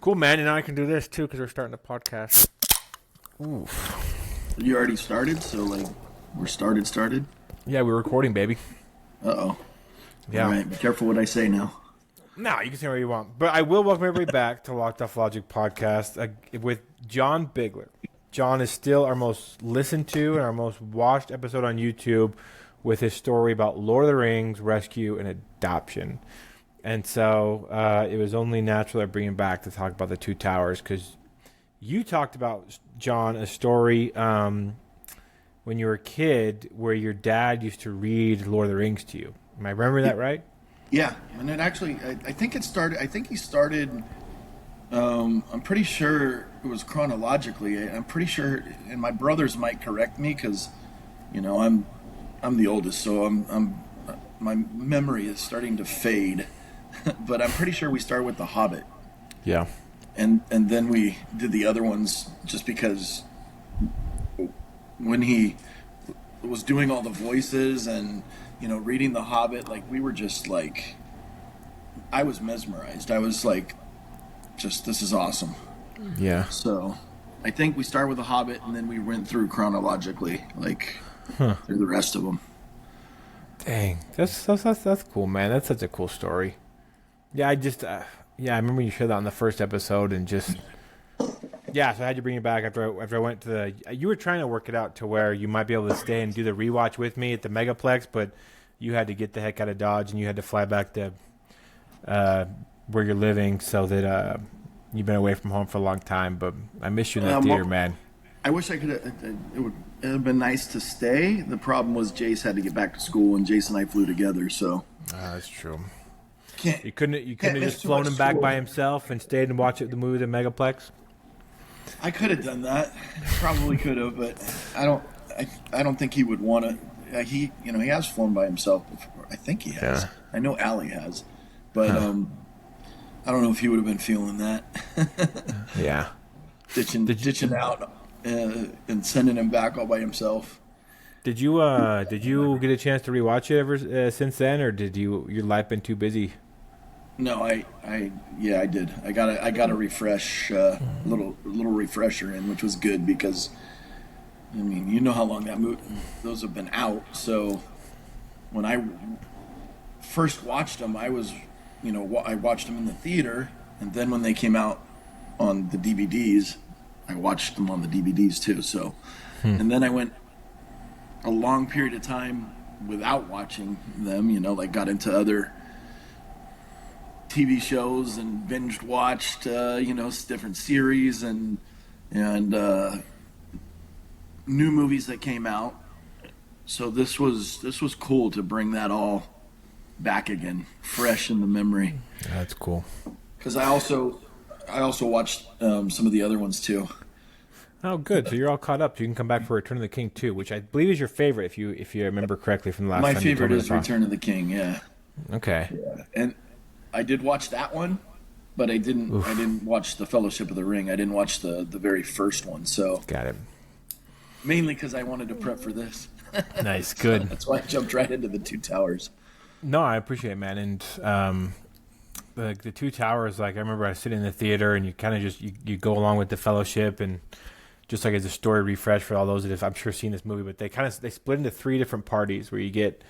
Cool, man. And now I can do this too because we're starting a podcast. Ooh. You already started, so like we're started. Yeah, we're recording, baby. Uh-oh. Yeah. All right, be careful what I say now. No, you can say what you want. But I will welcome everybody back to Locked Off Logic podcast with Jon Bigler. Jon is still our most listened to and our most watched episode on YouTube with his story about Lord of the Rings, rescue, and adoption. And so it was only natural to bring him back to talk about the Two Towers because you talked about, Jon, a story when you were a kid where your dad used to read Lord of the Rings to you. Am I remembering that right? Yeah, and it actually, I think it started, I think he started, I'm pretty sure it was chronologically. I'm pretty sure, and my brothers might correct me because, you know, I'm the oldest, so my memory is starting to fade. But I'm pretty sure we started with The Hobbit. Yeah. And then we did the other ones just because when he was doing all the voices and, you know, reading The Hobbit, like we were just like, I was mesmerized. I was like, just, this is awesome. Yeah. So I think we started with The Hobbit and then we went through chronologically, like through the rest of them. Dang, that's cool, man. That's such a cool story. Yeah, I remember you shared that on the first episode, and just so I had to bring you back after I went to the. You were trying to work it out to where you might be able to stay and do the rewatch with me at the Megaplex, but you had to get the heck out of Dodge, and you had to fly back to where you're living, so that you've been away from home for a long time. But I miss you in that theater, man. I wish I could. It would have been nice to stay. The problem was Jace had to get back to school, and Jace and I flew together. So that's true. You Can't couldn't have just flown him back by himself and stayed and watched the movie at the Megaplex. I could have done that. Probably could have, but I don't think he would want to. He has flown by himself before. I think he has. Yeah. I know Allie has, but I don't know if he would have been feeling that. Yeah. ditching out and sending him back all by himself. Did you get a chance to rewatch it ever since then, or did your life been too busy? No, I did. I got a refresh, little refresher in, which was good because, I mean, you know how long those have been out. So when I first watched them, I watched them in the theater, and then when they came out on the DVDs, I watched them on the DVDs too. So, and then I went a long period of time without watching them. You know, like got into other TV shows and binged watched, different series and new movies that came out. So this was cool to bring that all back again, fresh in the memory. That's cool. Because I also watched some of the other ones too. Oh, good. So you're all caught up. So you can come back for Return of the King 2, which I believe is your favorite, if you remember correctly from the last time. My favorite is Return of the King. Yeah. Okay. Yeah. And I did watch that one, but I didn't watch the Fellowship of the Ring. I didn't watch the very first one. So got it. Mainly because I wanted to prep for this. Nice, good. That's why I jumped right into the Two Towers. No, I appreciate it, man. And the Two Towers, like I remember I was sitting in the theater, and you kind of just you go along with the Fellowship, and just like as a story refresh for all those that have, I'm sure, seen this movie, but they split into three different parties where you get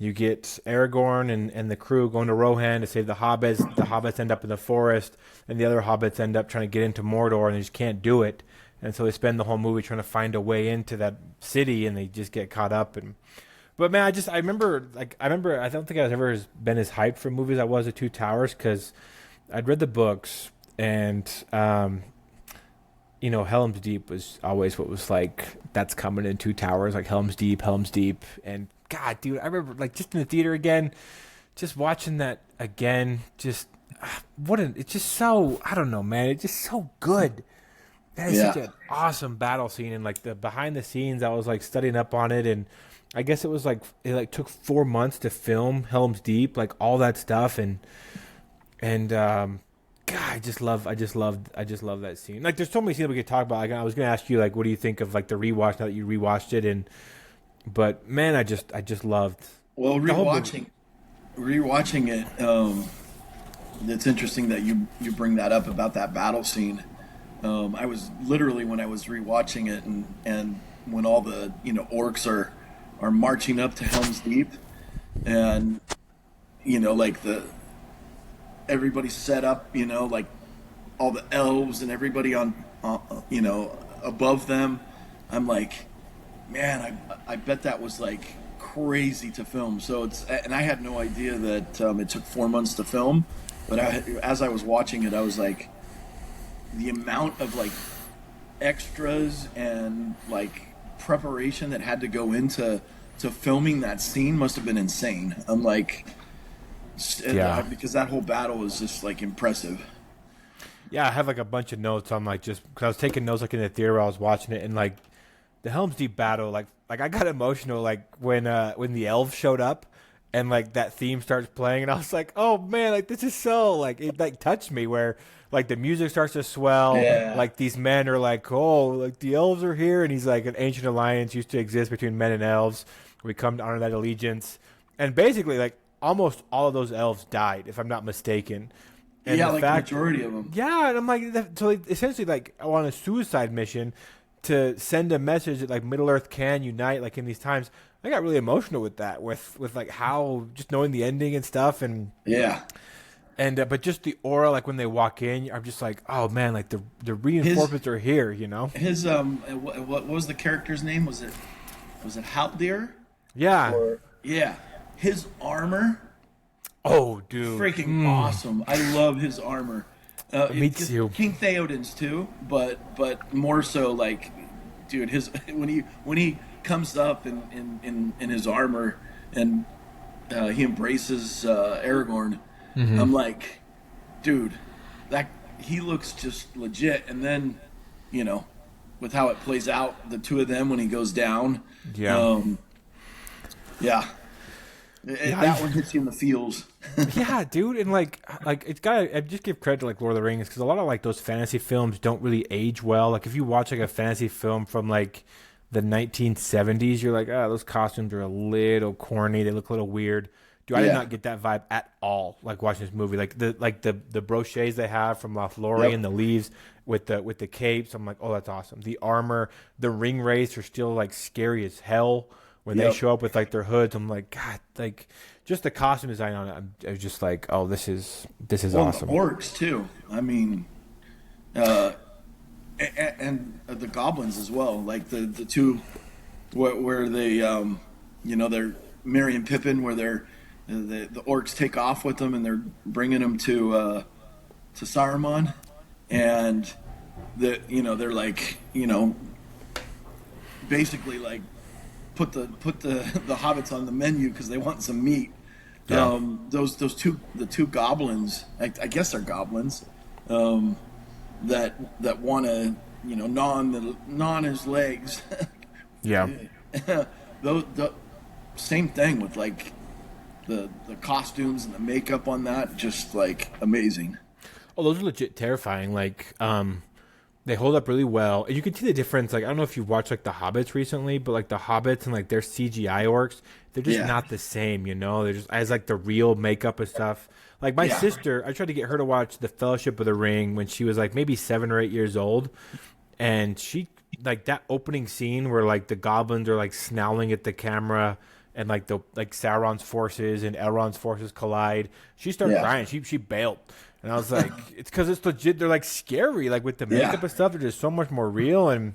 Aragorn and the crew going to Rohan to save the hobbits. The hobbits end up in the forest, and the other hobbits end up trying to get into Mordor, and they just can't do it. And so they spend the whole movie trying to find a way into that city, and they just get caught up. But man, I remember I don't think I've ever been as hyped for movies as I was at Two Towers, because I'd read the books, and Helm's Deep was always what was like, that's coming in Two Towers, like Helm's Deep, and God, dude, I remember like just in the theater again, just watching that again, just it's just so, I don't know, man, it's just so good. That is such an awesome battle scene, and like the behind the scenes, I was like studying up on it, and I guess it took 4 months to film Helm's Deep, like all that stuff, and God, I just love that scene. Like, there's so many scenes we could talk about. Like, I was gonna ask you, like, what do you think of like the rewatch now that you rewatched it, but man, I just loved. Well, rewatching it, it's interesting that you bring that up about that battle scene. I was literally, when I was rewatching it, and when all the orcs are marching up to Helm's Deep, and like the everybody's set up, like all the elves and everybody on, above them. I'm like, man, I bet that was like crazy to film. So and I had no idea that it took 4 months to film, but as I was watching it, I was like, the amount of like extras and like preparation that had to go into filming that scene must have been insane. I'm like, Yeah. because that whole battle is just like impressive. Yeah, I have like a bunch of notes on like just because I was taking notes like in the theater while I was watching it, and like the Helm's Deep battle, like I got emotional like when the elves showed up and like that theme starts playing, and I was like, oh man, like this is so like it like touched me where like the music starts to swell, Yeah. like these men are like, oh, like the elves are here, and he's like, an ancient alliance used to exist between men and elves. We come to honor that allegiance, and basically like almost all of those elves died, if I'm not mistaken. And Yeah, the like the fact, majority of them. yeah, and I'm like, so like, essentially, like, on a suicide mission to send a message that like Middle Earth can unite, like in these times. I got really emotional with that, with like how just knowing the ending and stuff, Yeah. and but just the aura, like when they walk in, I'm just like, oh man, like the His reinforcements are here, you know? his what was the character's name? Was it Haldir? Yeah. Or yeah, his armor, Oh, dude. freaking awesome. I love his armor. Me too. King Theoden's too, but more so like, dude, his when he comes up in his armor, and he embraces Aragorn. I'm like, dude, that he looks just legit. And then, with how it plays out, the two of them when he goes down, Yeah. yeah, Yeah, that one hits you in the feels. Yeah, dude, and like it's got. I just give credit to like Lord of the Rings because a lot of like those fantasy films don't really age well. Like if you watch like a fantasy film from like the 1970s, you're like, oh, those costumes are a little corny. They look a little weird. Dude, I did Yeah. not get that vibe at all. Like watching this movie, like the brochets they have from Lothlorien Yep. and the leaves with the capes. I'm like, oh, that's awesome. The armor, the ring wraiths are still like scary as hell when they Yep. show up with like their hoods. I'm like, God, like just the costume design on it. I was just like, oh, this is Well, awesome. the orcs too. I mean, uh, and the goblins as well. Like the two where they they're Merry and Pippin, where the orcs take off with them and they're bringing them to Saruman, and they're like, basically like put the hobbits on the menu because they want some meat. Yeah. The two goblins, I guess they're goblins, that want to gnaw on his legs. Yeah. The same thing with like the costumes and the makeup on that, just like amazing. Oh, those are legit terrifying. Like, they hold up really well. And you can see the difference. Like, I don't know if you've watched like the Hobbits recently, but like the Hobbits and like their CGI orcs, they're just Yeah. not the same. They're just as like the real makeup and stuff. Like my Yeah. sister, I tried to get her to watch The Fellowship of the Ring when she was like maybe 7 or 8 years old, and she like that opening scene where like the goblins are like snarling at the camera. And like Sauron's forces and Elrond's forces collide. She started Yeah. crying. She bailed, and I was like, "It's because it's legit. They're like scary. Like with the makeup Yeah. and stuff, they're just so much more real." And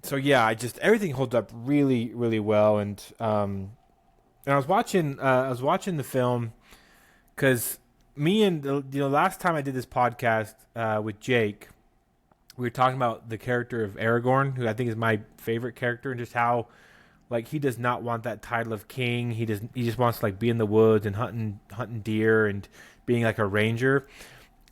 so yeah, everything holds up really really well. And I was watching the film because me and last time I did this podcast with Jake, we were talking about the character of Aragorn, who I think is my favorite character, and just how like he does not want that title of king. He just wants to like be in the woods and hunting deer and being like a ranger.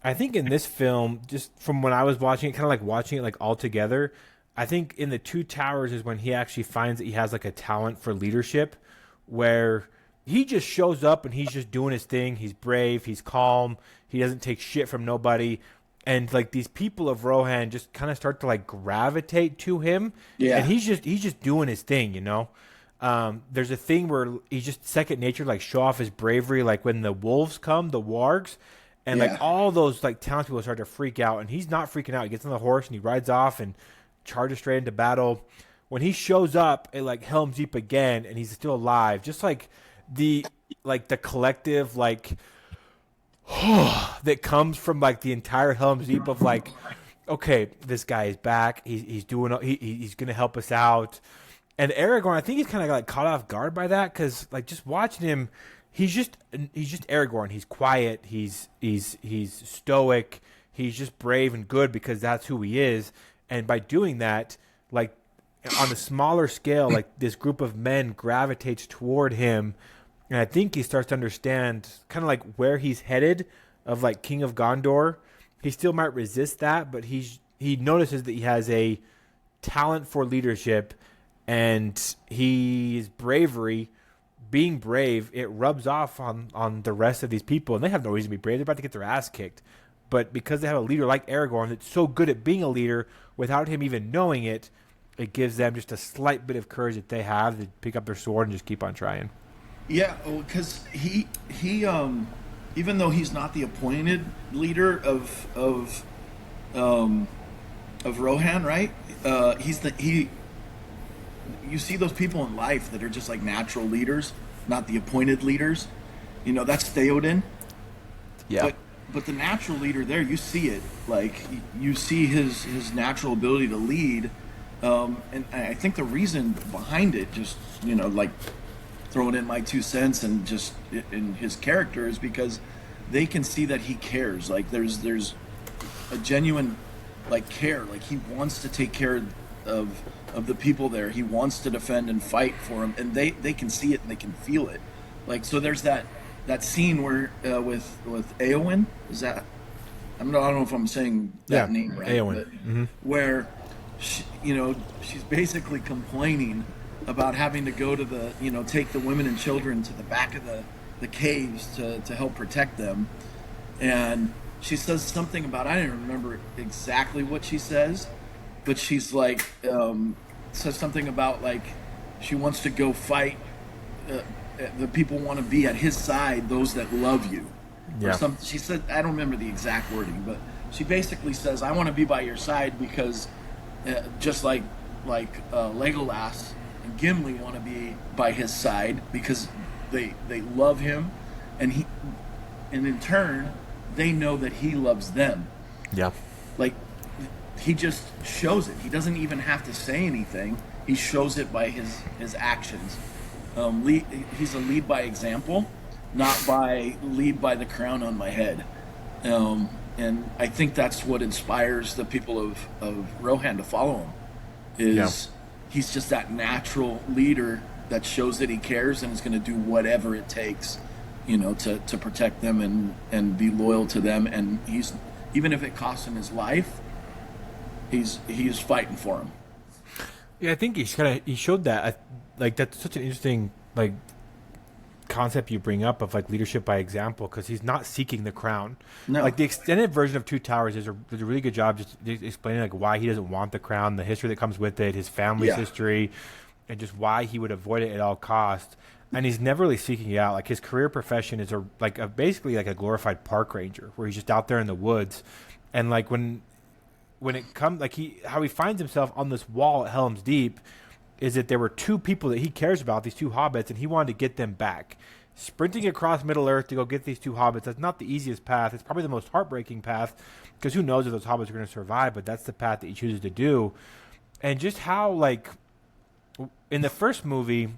I think in this film, just from when I was watching it, kind of like watching it like all together, I think in the Two Towers is when he actually finds that he has like a talent for leadership, where he just shows up and he's just doing his thing. He's brave, he's calm, he doesn't take shit from nobody. And like these people of Rohan just kind of start to like gravitate to him, Yeah. and he's just doing his thing. There's a thing where he's just second nature, like show off his bravery, like when the wolves come, the wargs, And like Yeah. all those like townspeople start to freak out, and he's not freaking out. He gets on the horse and he rides off and charges straight into battle. When he shows up at like Helm's Deep again, and he's still alive, just the the collective that comes from like the entire Helm's Deep of like, okay, this guy is back. He's doing. He's gonna help us out. And Aragorn, I think he's kind of like caught off guard by that because like just watching him, he's just Aragorn. He's quiet. He's stoic. He's just brave and good because that's who he is. And by doing that, like on a smaller scale, like this group of men gravitates toward him, and I think he starts to understand kind of like where he's headed, of like King of Gondor. He still might resist that, but he notices that he has a talent for leadership, and his bravery, being brave, it rubs off on the rest of these people, and they have no reason to be brave. They're about to get their ass kicked. But because they have a leader like Aragorn that's so good at being a leader without him even knowing it, it gives them just a slight bit of courage that they have to pick up their sword and just keep on trying. Yeah, because even though he's not the appointed leader of Rohan, right? He. You see those people in life that are just like natural leaders, not the appointed leaders. You know, that's Theoden. Yeah. But the natural leader there, you see it. Like you see his natural ability to lead. And I think the reason behind it, just like throwing in my 2 cents and just in his character, is because they can see that he cares. Like there's a genuine like care. Like he wants to take care of the people there. He wants to defend and fight for them, and they can see it and they can feel it. Like so, there's that scene where with Eowyn, is that I don't know if I'm saying that name right, Eowyn. But where she's basically complaining about having to go to the take the women and children to the back of the caves to help protect them, and she says something about, I don't remember exactly what she says, but she's like says something about like she wants to go fight the people want to be at his side, those that love you. Yeah. She said, I don't remember the exact wording, but she basically says, I want to be by your side because just like Legolas and Gimli want to be by his side because they love him, and in turn they know that he loves them. Yeah. Like he just shows it. He doesn't even have to say anything. He shows it by his actions. He's a lead by example, not by lead by the crown on my head. And I think that's what inspires the people of Rohan to follow him. He's just that natural leader that shows that he cares and is going to do whatever it takes, to protect them and be loyal to them. And he's, even if it costs him his life, he's fighting for him. Yeah, I think he showed that. Like that's such an interesting like concept you bring up of like leadership by example, because he's not seeking the crown. No. Like the extended version of Two Towers does a really good job just explaining like why he doesn't want the crown, the history that comes with it, his family's history, and just why he would avoid it at all costs. And he's never really seeking it out. Like his career profession is basically like a glorified park ranger, where he's just out there in the woods, and like when it comes like how he finds himself on this wall at Helm's Deep is that there were two people that he cares about, these two hobbits, and he wanted to get them back. Sprinting across Middle-earth to go get these two hobbits, that's not the easiest path. It's probably the most heartbreaking path, because who knows if those hobbits are going to survive, but that's the path that he chooses to do. And just how, like, in the first movie,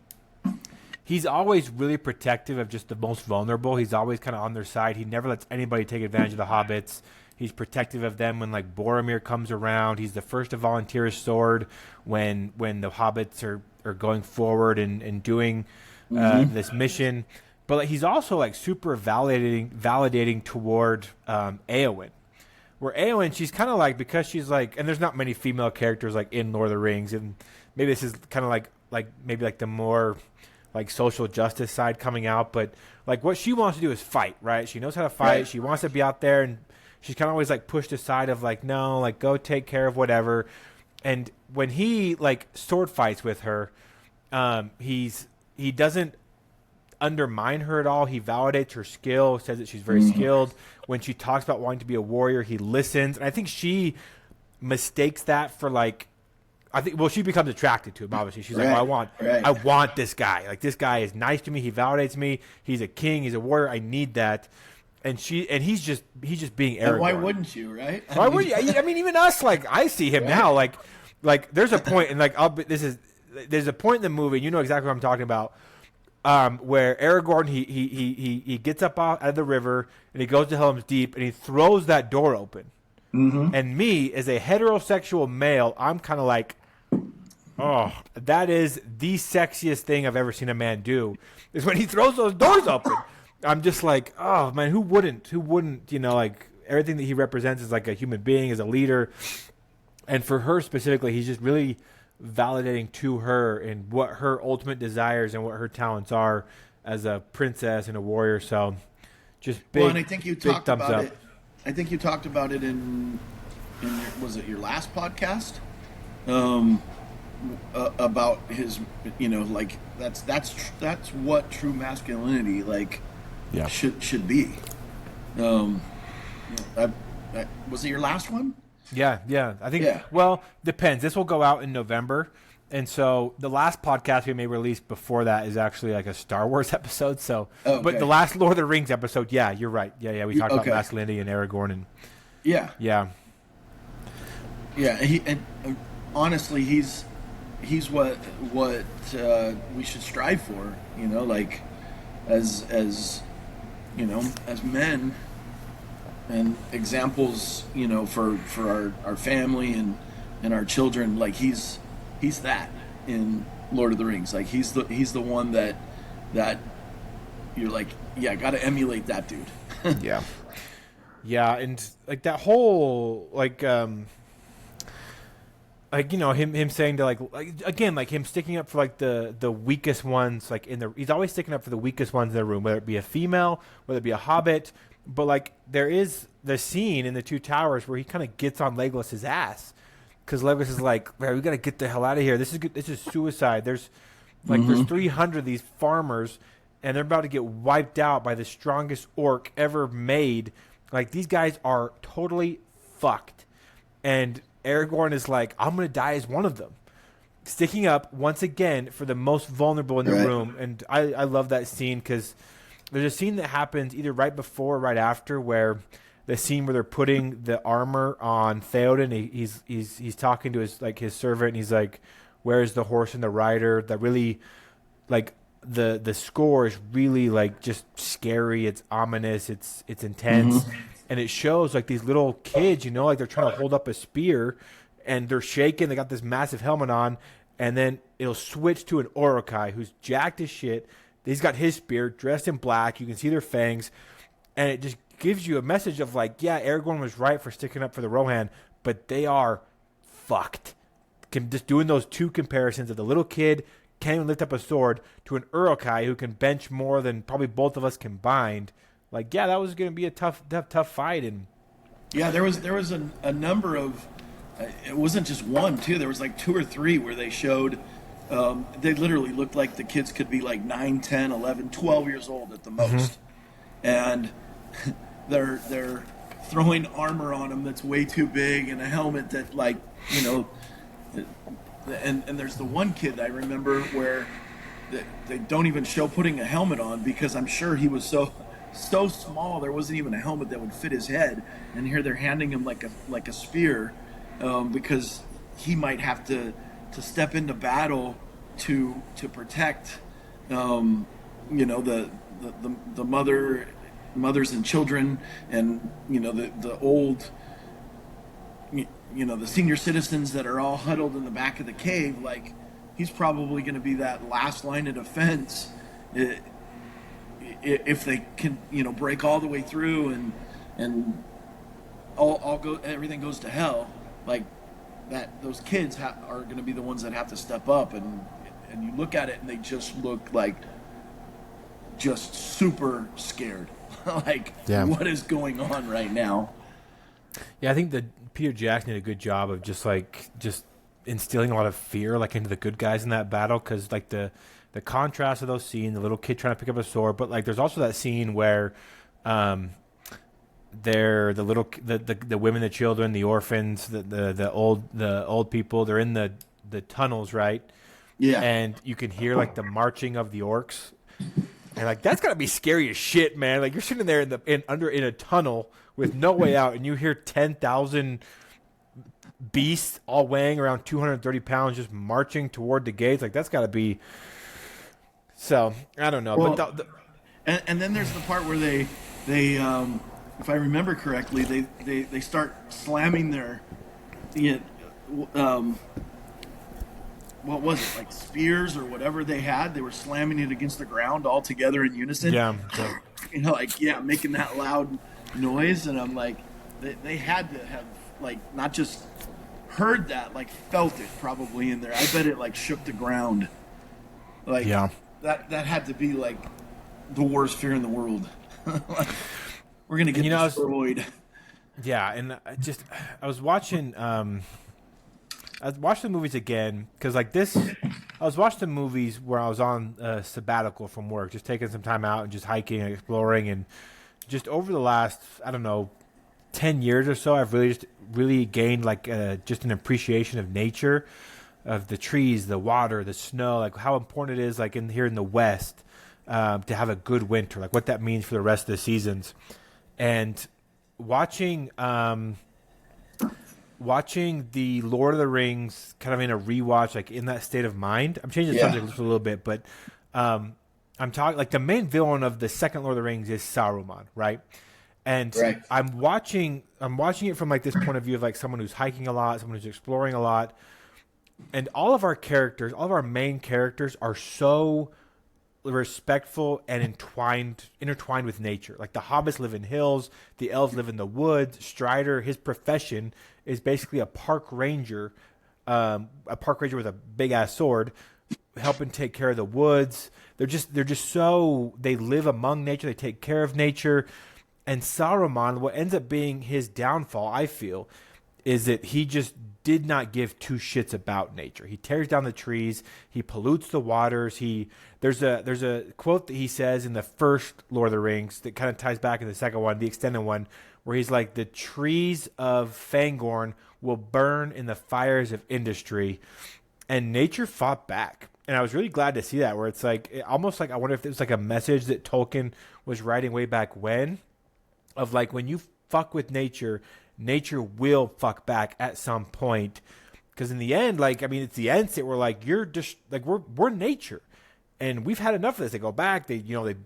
he's always really protective of just the most vulnerable. He's always kind of on their side. He never lets anybody take advantage of the hobbits. He's protective of them when like Boromir comes around. He's the first to volunteer his sword when the hobbits are going forward and doing this mission. But like, he's also like super validating toward Eowyn. Where Eowyn, she's kind of like, because she's like, and there's not many female characters like in Lord of the Rings, and maybe this is kind of like maybe like the more like social justice side coming out, but like what she wants to do is fight, right? She knows how to fight. Right. She wants to be out there, and she's kind of always like pushed aside of like, no, like go take care of whatever. And when he like sword fights with her, he doesn't undermine her at all. He validates her skill, says that she's very skilled. When she talks about wanting to be a warrior, he listens. And I think she mistakes that for like, she becomes attracted to him, obviously. She's like, well, I want this guy. Like, this guy is nice to me. He validates me. He's a king. He's a warrior. I need that. And he's just being Aragorn. Why wouldn't you, right? Why would you? I mean, even us, like, I see him now. Like there's a point, and like, there's a point in the movie, and you know exactly what I'm talking about, where Aragorn, he gets up out of the river, and he goes to Helm's Deep, and he throws that door open. Mm-hmm. And me, as a heterosexual male, I'm kind of like, oh, that is the sexiest thing I've ever seen a man do, is when he throws those doors open. I'm just like, oh, man, who wouldn't, you know, like, everything that he represents is like a human being, as a leader. And for her specifically, he's just really validating to her and what her ultimate desires and what her talents are as a princess and a warrior. So just big, well, and I think you talked thumbs about up. it. I think you talked about it in was it your last podcast? About his, you know, like that's what true masculinity like should be. Was it your last one? Yeah. I think. Yeah. Well, depends. This will go out in November, and so the last podcast we may release before that is actually like a Star Wars episode. So, but the last Lord of the Rings episode, yeah, you're right. Yeah. We talked about masculinity and Aragorn and. Yeah. Honestly, he's what we should strive for. You know, like as you know, as men, and examples. You know, for our family and our children. Like he's that in Lord of the Rings. Like he's the one that you're like, yeah, got to emulate that dude. Yeah, and like that whole like you know, him saying to like again, like him sticking up for like the weakest ones, like he's always sticking up for the weakest ones in the room, whether it be a female, whether it be a hobbit. But like there is the scene in the Two Towers where he kind of gets on Legolas's ass, because Legolas is like, man, we got to get the hell out of here. This is suicide. There's 300 of these farmers, and they're about to get wiped out by the strongest orc ever made. Like, these guys are totally fucked. And Aragorn is like, I'm going to die as one of them. Sticking up, once again, for the most vulnerable in the room. And I love that scene, because there's a scene that happens either right before or right after, where the scene where they're putting the armor on Theoden. He's talking to his servant, and he's like, where's the horse and the rider? That really, like, the score is really like just scary. It's ominous. It's intense, and it shows like these little kids, you know, like they're trying to hold up a spear, and they're shaking. They got this massive helmet on, and then it'll switch to an Uruk-hai who's jacked as shit. He's got his spear, dressed in black. You can see their fangs, and it just gives you a message of like, yeah, Aragorn was right for sticking up for the Rohan, but they are fucked. Just doing those two comparisons of the little kid can't even lift up a sword to an Uruk-hai who can bench more than probably both of us combined. Like, yeah, that was going to be a tough fight. And yeah, there was a number of, it wasn't just one, too. There was like 2 or 3 where they showed, they literally looked like the kids could be like 9, 10, 11, 12 years old at the most. And they're throwing armor on them that's way too big, and a helmet that, like, you know, and there's the one kid I remember where they don't even show putting a helmet on, because I'm sure he was so small there wasn't even a helmet that would fit his head, and here they're handing him like a spear, because he might have to step into battle to protect you know, the mothers and children, and you know, the old, you know, the senior citizens that are all huddled in the back of the cave. Like, he's probably going to be that last line of defense if they can, you know, break all the way through and everything goes to hell. Like that, those kids are going to be the ones that have to step up, and you look at it and they just look like just super scared. Like, what is going on right now? Yeah, I think that Peter Jackson did a good job of just instilling a lot of fear like into the good guys in that battle, because like the contrast of those scenes, the little kid trying to pick up a sword, but like there's also that scene where they're the women, the children, the orphans, the old people, they're in the tunnels, right? Yeah. And you can hear like the marching of the orcs, and like that's gotta be scary as shit, man. Like you're sitting there in a tunnel with no way out, and you hear 10,000 beasts all weighing around 230 pounds just marching toward the gates. Like that's gotta be. So I don't know, Well, but and then there's the part where they if I remember correctly, they start slamming their, you know, what was it, like spears or whatever they had? They were slamming it against the ground all together in unison. yeah. You know, like making that loud noise, and I'm like, they had to have like not just heard that, like felt it probably in there. I bet it like shook the ground. Like that had to be like the worst fear in the world. Like, we're gonna get destroyed. Yeah, and I was watching the movies again because like this, I was watching the movies where I was on a sabbatical from work, just taking some time out and just hiking and exploring, and just over the last, I don't know, 10 years or so, I've really gained like just an appreciation of nature, of the trees, the water, the snow, like how important it is, like here in the West, to have a good winter, like what that means for the rest of the seasons, and watching the Lord of the Rings kind of in a rewatch, like in that state of mind. I'm changing the subject just a little bit, but I'm talking like the main villain of the second Lord of the Rings is Saruman, right? And I'm watching it from like this point of view of like someone who's hiking a lot, someone who's exploring a lot, and all of our main characters are so respectful and intertwined with nature. Like the hobbits live in hills, the elves live in the woods. Strider, his profession is basically a park ranger with a big ass sword, helping take care of the woods. They're just so, they live among nature, they take care of nature. And Saruman, what ends up being his downfall, I feel, is that he just did not give two shits about nature. He tears down the trees, he pollutes the waters. There's a quote that he says in the first Lord of the Rings that kind of ties back in the second one, the extended one, where he's like, the trees of Fangorn will burn in the fires of industry, and nature fought back. And I was really glad to see that, where it's like almost like I wonder if it was like a message that Tolkien was writing way back when, of like when you fuck with nature, nature will fuck back at some point. Because in the end, like, I mean, it's the Ents that were like, you're just like, we're nature, and we've had enough of this. They go back, they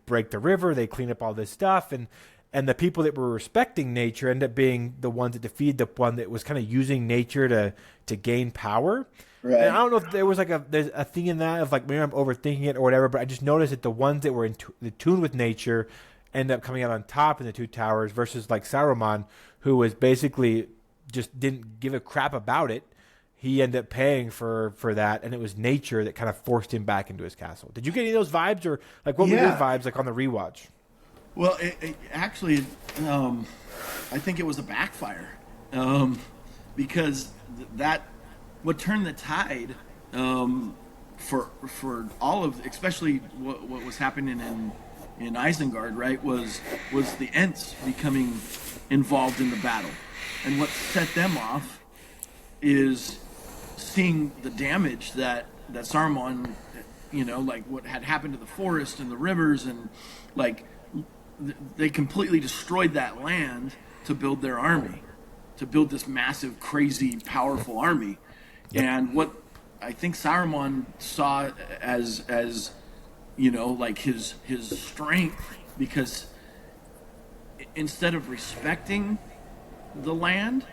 break the river, they clean up all this stuff, and the people that were respecting nature end up being the ones that defeated the one that was kind of using nature to gain power. Right. And I don't know if there was like there's a thing in that of like, maybe I'm overthinking it or whatever, but I just noticed that the ones that were in tune with nature end up coming out on top in the Two Towers, versus like Saruman, who was basically just didn't give a crap about it. He ended up paying for that, and it was nature that kind of forced him back into his castle. Did you get any of those vibes, or like what were your vibes like on the rewatch? Well, it actually, I think it was a backfire, because what turned the tide for all of, especially what was happening in Isengard, right, was the Ents becoming involved in the battle, and what set them off is seeing the damage that Saruman, like what had happened to the forest and the rivers, and like they completely destroyed that land to build their army, to build this massive, crazy, powerful army. Yep. And what I think Saruman saw as like his strength, because instead of respecting the land,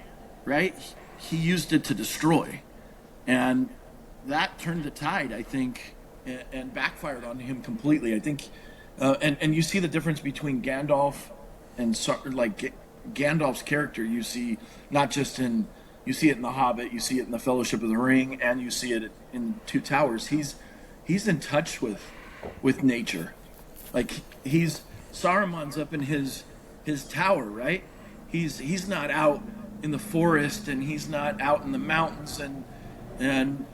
right, he used it to destroy, and that turned the tide, I think, and backfired on him completely. I think, and you see the difference between Gandalf and Gandalf's character. You see not just you see it in The Hobbit, you see it in the Fellowship of the Ring, and you see it in Two Towers. He's in touch with nature. Like Saruman's up in his tower, right? He's not out in the forest, and he's not out in the mountains, and And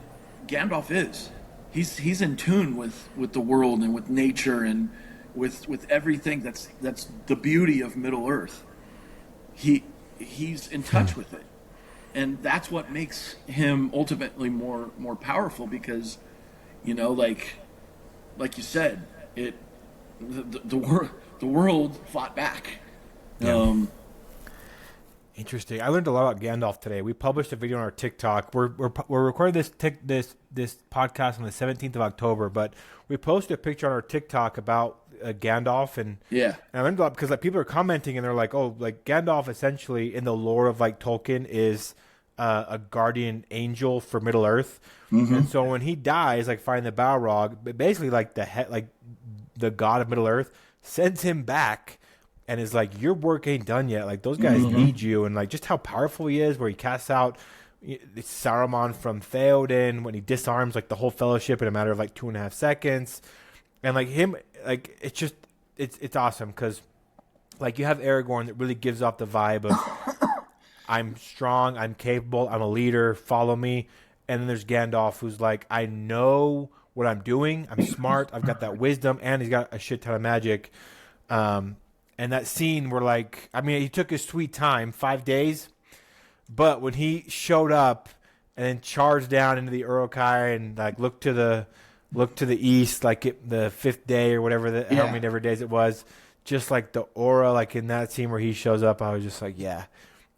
Gandalf is. He's in tune with the world and with nature and with everything that's the beauty of Middle Earth. He's in touch with it. And that's what makes him ultimately more powerful because, like you said, the world fought back. Yeah. Interesting. I learned a lot about Gandalf today. We published a video on our TikTok. We're recording this podcast on the 17th of October, but we posted a picture on our TikTok about Gandalf, and I learned a lot because like people are commenting and they're like, oh, like Gandalf essentially in the lore of like Tolkien is a guardian angel for Middle Earth, and so when he dies, like fighting the Balrog, basically like the god of Middle Earth sends him back. And is like, your work ain't done yet. Like, those guys need you. And, like, just how powerful he is, where he casts out Saruman from Theoden, when he disarms, like, the whole fellowship in a matter of, like, 2.5 seconds. And, like, him, like, it's just, it's awesome. Because, like, you have Aragorn that really gives off the vibe of, I'm strong, I'm capable, I'm a leader, follow me. And then there's Gandalf, who's like, I know what I'm doing. I'm smart. I've got that wisdom. And he's got a shit ton of magic. And that scene where, like, I mean, he took his sweet time, 5 days, but when he showed up and then charged down into the Uruk-hai and like looked to the east, like the fifth day or whatever, how many ever days it was, just like the aura, like in that scene where he shows up, I was just like, yeah.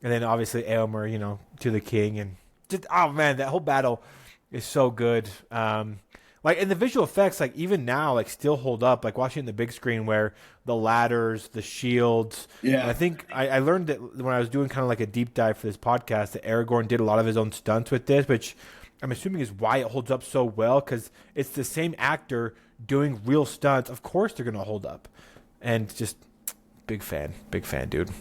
And then obviously Éomer, to the king, and just, oh man, that whole battle is so good. Like, and the visual effects, like, even now, like, still hold up. Like, watching it in the big screen where the ladders, the shields. Yeah. I think I learned that when I was doing kind of like a deep dive for this podcast that Aragorn did a lot of his own stunts with this, which I'm assuming is why it holds up so well, because it's the same actor doing real stunts. Of course they're going to hold up. And just big fan, dude.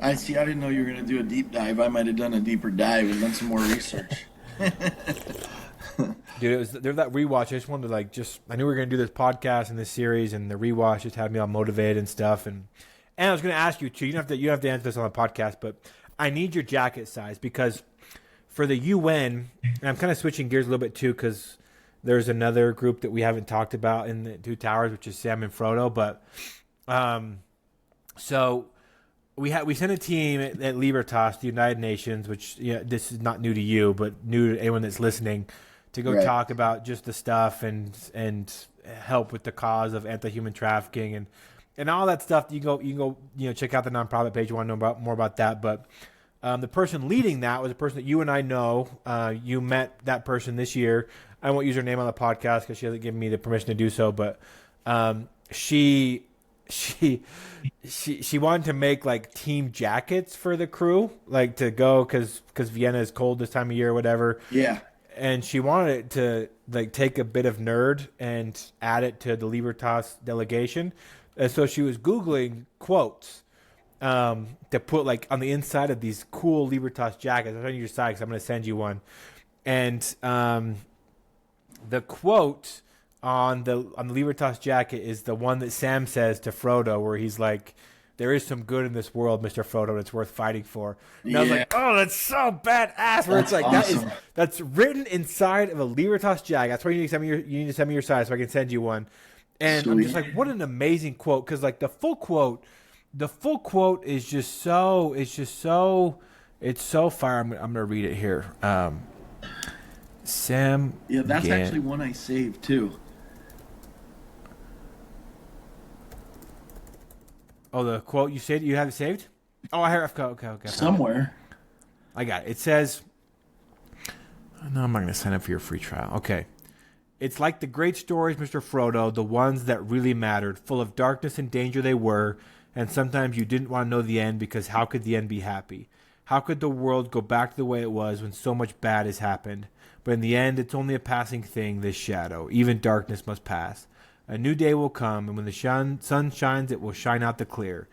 I see. I didn't know you were going to do a deep dive. I might have done a deeper dive and done some more research. Dude, there's that rewatch. I just wanted to I knew we were going to do this podcast and this series, and the rewatch just had me all motivated and stuff. And I was going to ask you too. You don't have to answer this on the podcast, but I need your jacket size because for the UN, and I'm kind of switching gears a little bit too because there's another group that we haven't talked about in the Two Towers, which is Sam and Frodo. But so we sent a team at Libertas, the United Nations, which this is not new to you, but new to anyone that's listening, to go talk about just the stuff and help with the cause of anti-human trafficking and all that stuff. You can go check out the nonprofit page. You want to know more about that. But the person leading that was a person that you and I know. You met that person this year. I won't use her name on the podcast because she hasn't given me the permission to do so. But she wanted to make like team jackets for the crew, like to go because Vienna is cold this time of year or whatever. Yeah. And she wanted it to like take a bit of nerd and add it to the Libertas delegation. And so she was Googling quotes to put like on the inside of these cool Libertas jackets. I'm on your side because I'm going to send you one. And the quote on the Libertas jacket is the one that Sam says to Frodo, where he's like, there is some good in this world, Mr. Frodo, and it's worth fighting for. And I was like, oh, that's so badass. Where it's like, awesome. That's written inside of a Libertas jacket. That's why you need to send me your size so I can send you one. And I'm just like, what an amazing quote. Because like the full quote is just so, it's so fire. I'm going to read it here. Sam. Yeah, that's actually one I saved too. Oh, the quote you said you have it saved? Oh, I have. Okay. Somewhere. I got it. It says, no, I'm not going to sign up for your free trial. Okay. It's like the great stories, Mr. Frodo, the ones that really mattered, full of darkness and danger they were, and sometimes you didn't want to know the end because how could the end be happy? How could the world go back to the way it was when so much bad has happened? But in the end, it's only a passing thing, this shadow. Even darkness must pass. A new day will come, and when the sun shines, it will shine out the clear.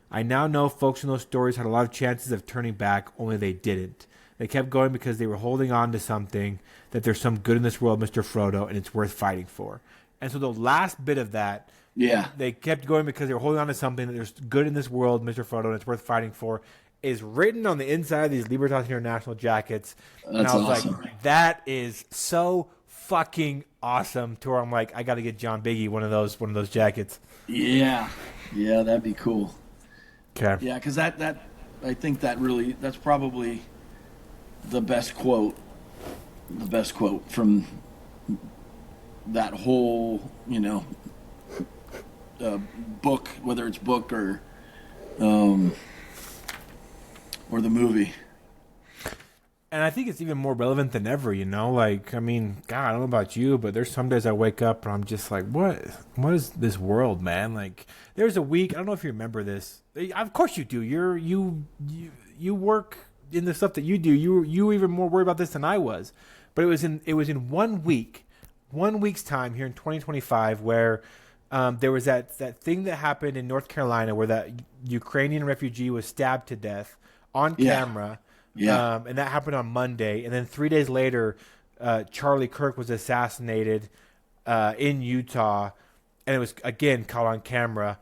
I now know folks in those stories had a lot of chances of turning back, only they didn't. They kept going because they were holding on to something, that there's some good in this world, Mr. Frodo, and it's worth fighting for. And so the last bit of that, they kept going because they were holding on to something, that there's good in this world, Mr. Frodo, and it's worth fighting for. is written on the inside of these Libertas International jackets. And That's I was awesome. like, that is so fucking awesome. To where I'm like, I got to get Jon Biggie one of those jackets. Yeah, yeah, that'd be cool. Okay. Yeah, because that I think that's probably the best quote, from that whole book, whether it's book um, or the movie. And I think it's even more relevant than ever, Like, I mean, God, I don't know about you, but there's some days I wake up and I'm just like, what is this world, man? Like, there's a week, I don't know if you remember this. Of course you do. You work in the stuff that you do. You were even more worried about this than I was. But it was in 1 week, 1 week's time here in 2025 where there was that thing that happened in North Carolina where that Ukrainian refugee was stabbed to death on camera. Yeah. And that happened on Monday. And then 3 days later, Charlie Kirk was assassinated in Utah. And it was, again, caught on camera.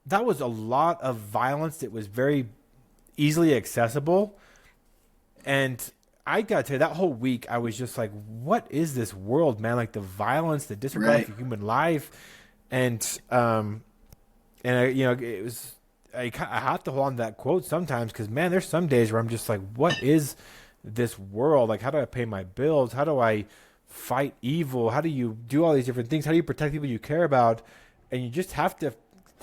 That was a lot of violence that was very easily accessible. And I got to tell you, that whole week, I was just like, what is this world, man? Like the violence, the disregard for human life. And it was... I have to hold on to that quote sometimes because, man, there's some days where I'm just like, what is this world? Like, how do I pay my bills? How do I fight evil? How do you do all these different things? How do you protect people you care about? And you just have to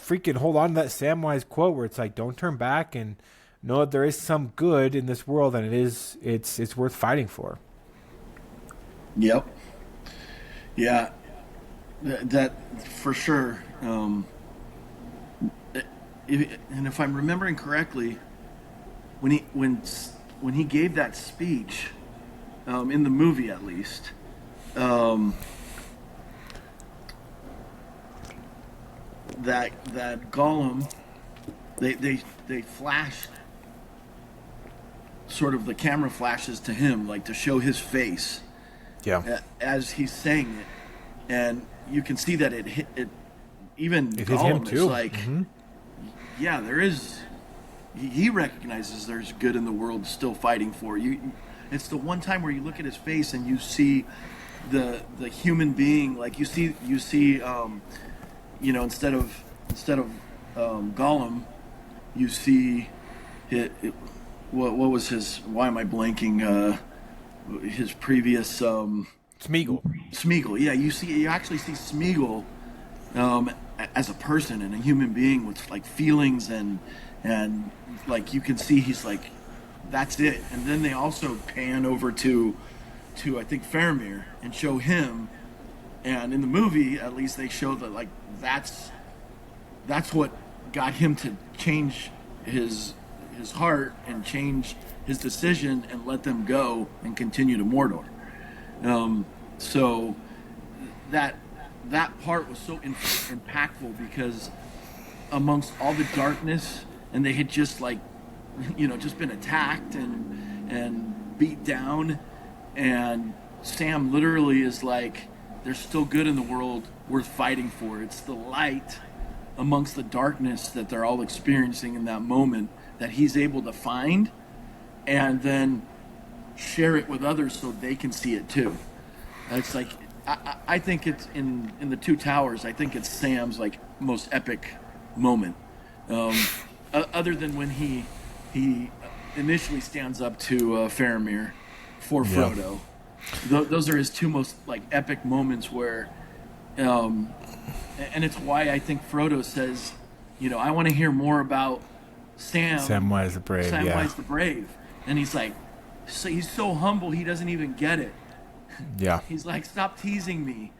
freaking hold on to that Samwise quote where it's like, don't turn back and know that there is some good in this world and it's worth fighting for. Yep. Yeah. That for sure. And if I'm remembering correctly, when he gave that speech, in the movie at least, that Gollum, they flashed, sort of the camera flashes to him, like to show his face, as he's saying it, and you can see that it hit it. Even it Gollum hit him too. is like. Mm-hmm. Yeah, there is. He recognizes there's good in the world still fighting for you. It's the one time where you look at his face and you see the human being. Like you see, instead of Gollum, you see what was his? Why am I blanking? His previous Smeagol. Smeagol. Yeah, you actually see Smeagol. As a person and a human being with like feelings and like you can see he's like that's it. And then they also pan over to I think Faramir and show him, and in the movie at least they show that like that's what got him to change his heart and change his decision and let them go and continue to Mordor. So that part was so impactful because amongst all the darkness, and they had just like, just been attacked and beat down, and Sam literally is like, there's still good in the world worth fighting for. It's the light amongst the darkness that they're all experiencing in that moment that he's able to find and then share it with others so they can see it too. It's like, I think it's in the Two Towers. I think it's Sam's like most epic moment, other than when he initially stands up to Faramir for Frodo. Those are his two most like epic moments where, and it's why I think Frodo says, I want to hear more about Samwise the Brave. Samwise the Brave, and he's like, he's so humble he doesn't even get it. Yeah. He's like, stop teasing me.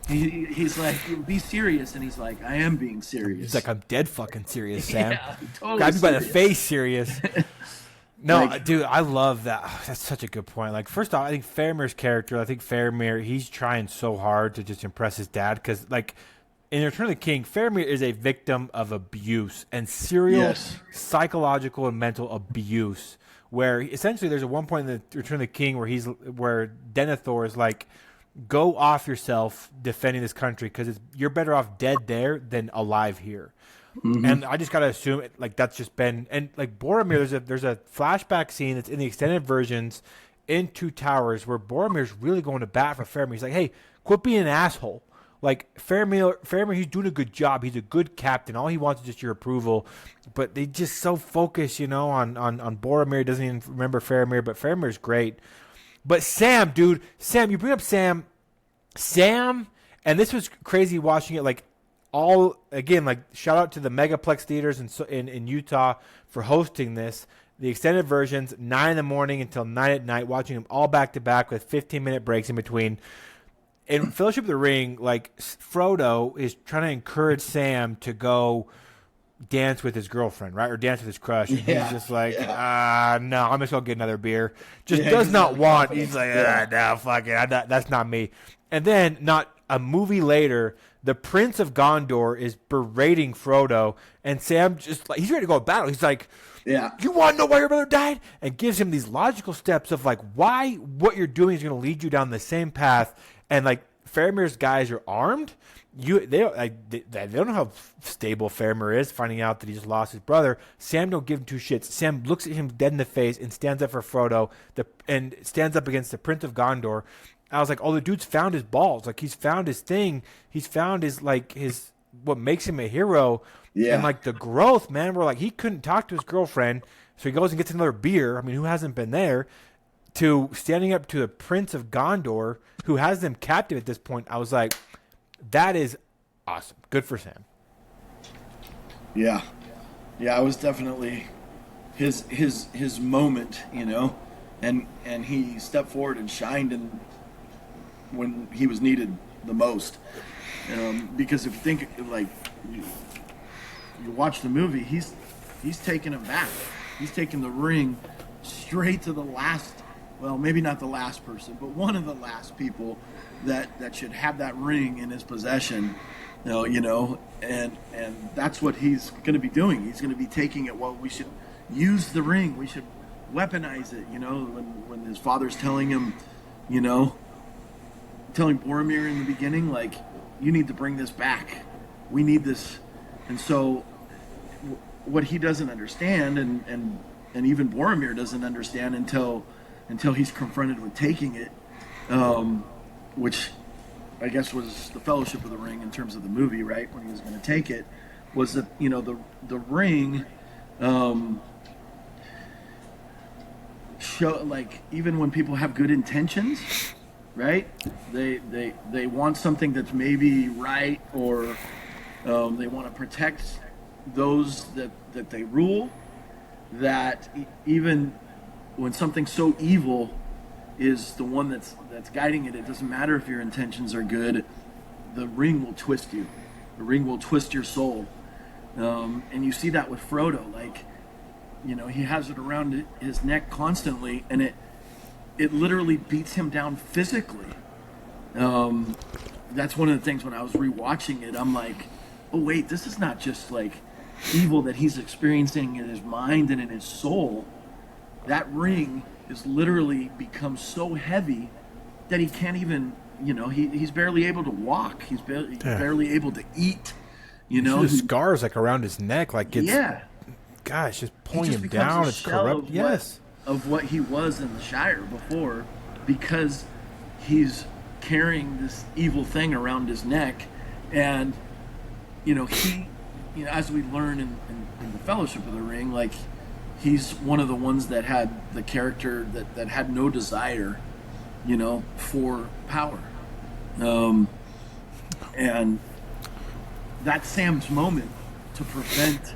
He's like, be serious. And he's like, I am being serious. He's like, I'm dead fucking serious, Sam. Yeah, totally Got me by the serious. face serious. No, dude, I love that. Oh, that's such a good point. Like, first off, I think Faramir's character, he's trying so hard to just impress his dad. Because, like, in Return of the King, Faramir is a victim of abuse and serial psychological and mental abuse. Where essentially there's a one point in the Return of the King where Denethor is like, go off yourself defending this country because you're better off dead there than alive here. And I just gotta assume like that's just been, and like Boromir. There's a flashback scene that's in the extended versions in Two Towers where Boromir's really going to bat for Faramir. He's like, hey, quit being an asshole. Like Faramir, he's doing a good job. He's a good captain. All he wants is just your approval. But they just so focus, on Boromir. He doesn't even remember Faramir, but Faramir's great. But Sam, dude, you bring up Sam, and this was crazy watching it. Like shout out to the Megaplex theaters in Utah for hosting this. The extended versions, 9 in the morning until 9 at night, watching them all back to back with 15-minute breaks in between. In Fellowship of the Ring, like Frodo is trying to encourage Sam to go dance with his girlfriend, right, or dance with his crush. And he's just like, no, I'm just gonna get another beer. Does not want. He's like, no, fuck it, that's not me. And then, not a movie later, the Prince of Gondor is berating Frodo, and Sam just like he's ready to go to battle. He's like, you want to know why your brother died? And gives him these logical steps of like why what you're doing is going to lead you down the same path. And like Faramir's guys are armed. They don't know how stable Faramir is. Finding out that he just lost his brother, Sam don't give him two shits. Sam looks at him dead in the face and stands up for Frodo. And stands up against the Prince of Gondor. I was like, oh, the dude's found his balls. Like he's found his thing. He's found his what makes him a hero. Yeah. And like the growth, man. Where like he couldn't talk to his girlfriend, so he goes and gets another beer. I mean, who hasn't been there? To standing up to the Prince of Gondor, who has them captive at this point. I was like, that is awesome. Good for Sam. Yeah. It was definitely his moment, and he stepped forward and shined when he was needed the most. Because if you think like you watch the movie, he's taking him back. He's taking the ring straight to the last. Well, maybe not the last person, but one of the last people that should have that ring in his possession, and that's what he's going to be doing. He's going to be taking it. Well, we should use the ring. We should weaponize it. When his father's telling him, telling Boromir in the beginning, like, you need to bring this back. We need this. And so, what he doesn't understand, and even Boromir doesn't understand until he's confronted with taking it, which I guess was the Fellowship of the Ring in terms of the movie, right? When he was going to take it, was that the ring show, like, even when people have good intentions, right? They want something that's maybe right, or they want to protect those that they rule. That even when something so evil is the one that's guiding it, it doesn't matter if your intentions are good. The ring will twist you. The ring will twist your soul. And you see that with Frodo. Like, he has it around his neck constantly, and it literally beats him down physically. That's one of the things when I was rewatching it, I'm like, oh wait, this is not just like evil that he's experiencing in his mind and in his soul. That ring is literally become so heavy that he can't even, he's barely able to walk. He's barely able to eat. The scars like around his neck, like it's gosh, just pulling him down. It's corrupt. Of what he was in the Shire before, because he's carrying this evil thing around his neck, and he, as we learn in the Fellowship of the Ring, like, he's one of the ones that had the character that had no desire, for power. And that's Sam's moment to prevent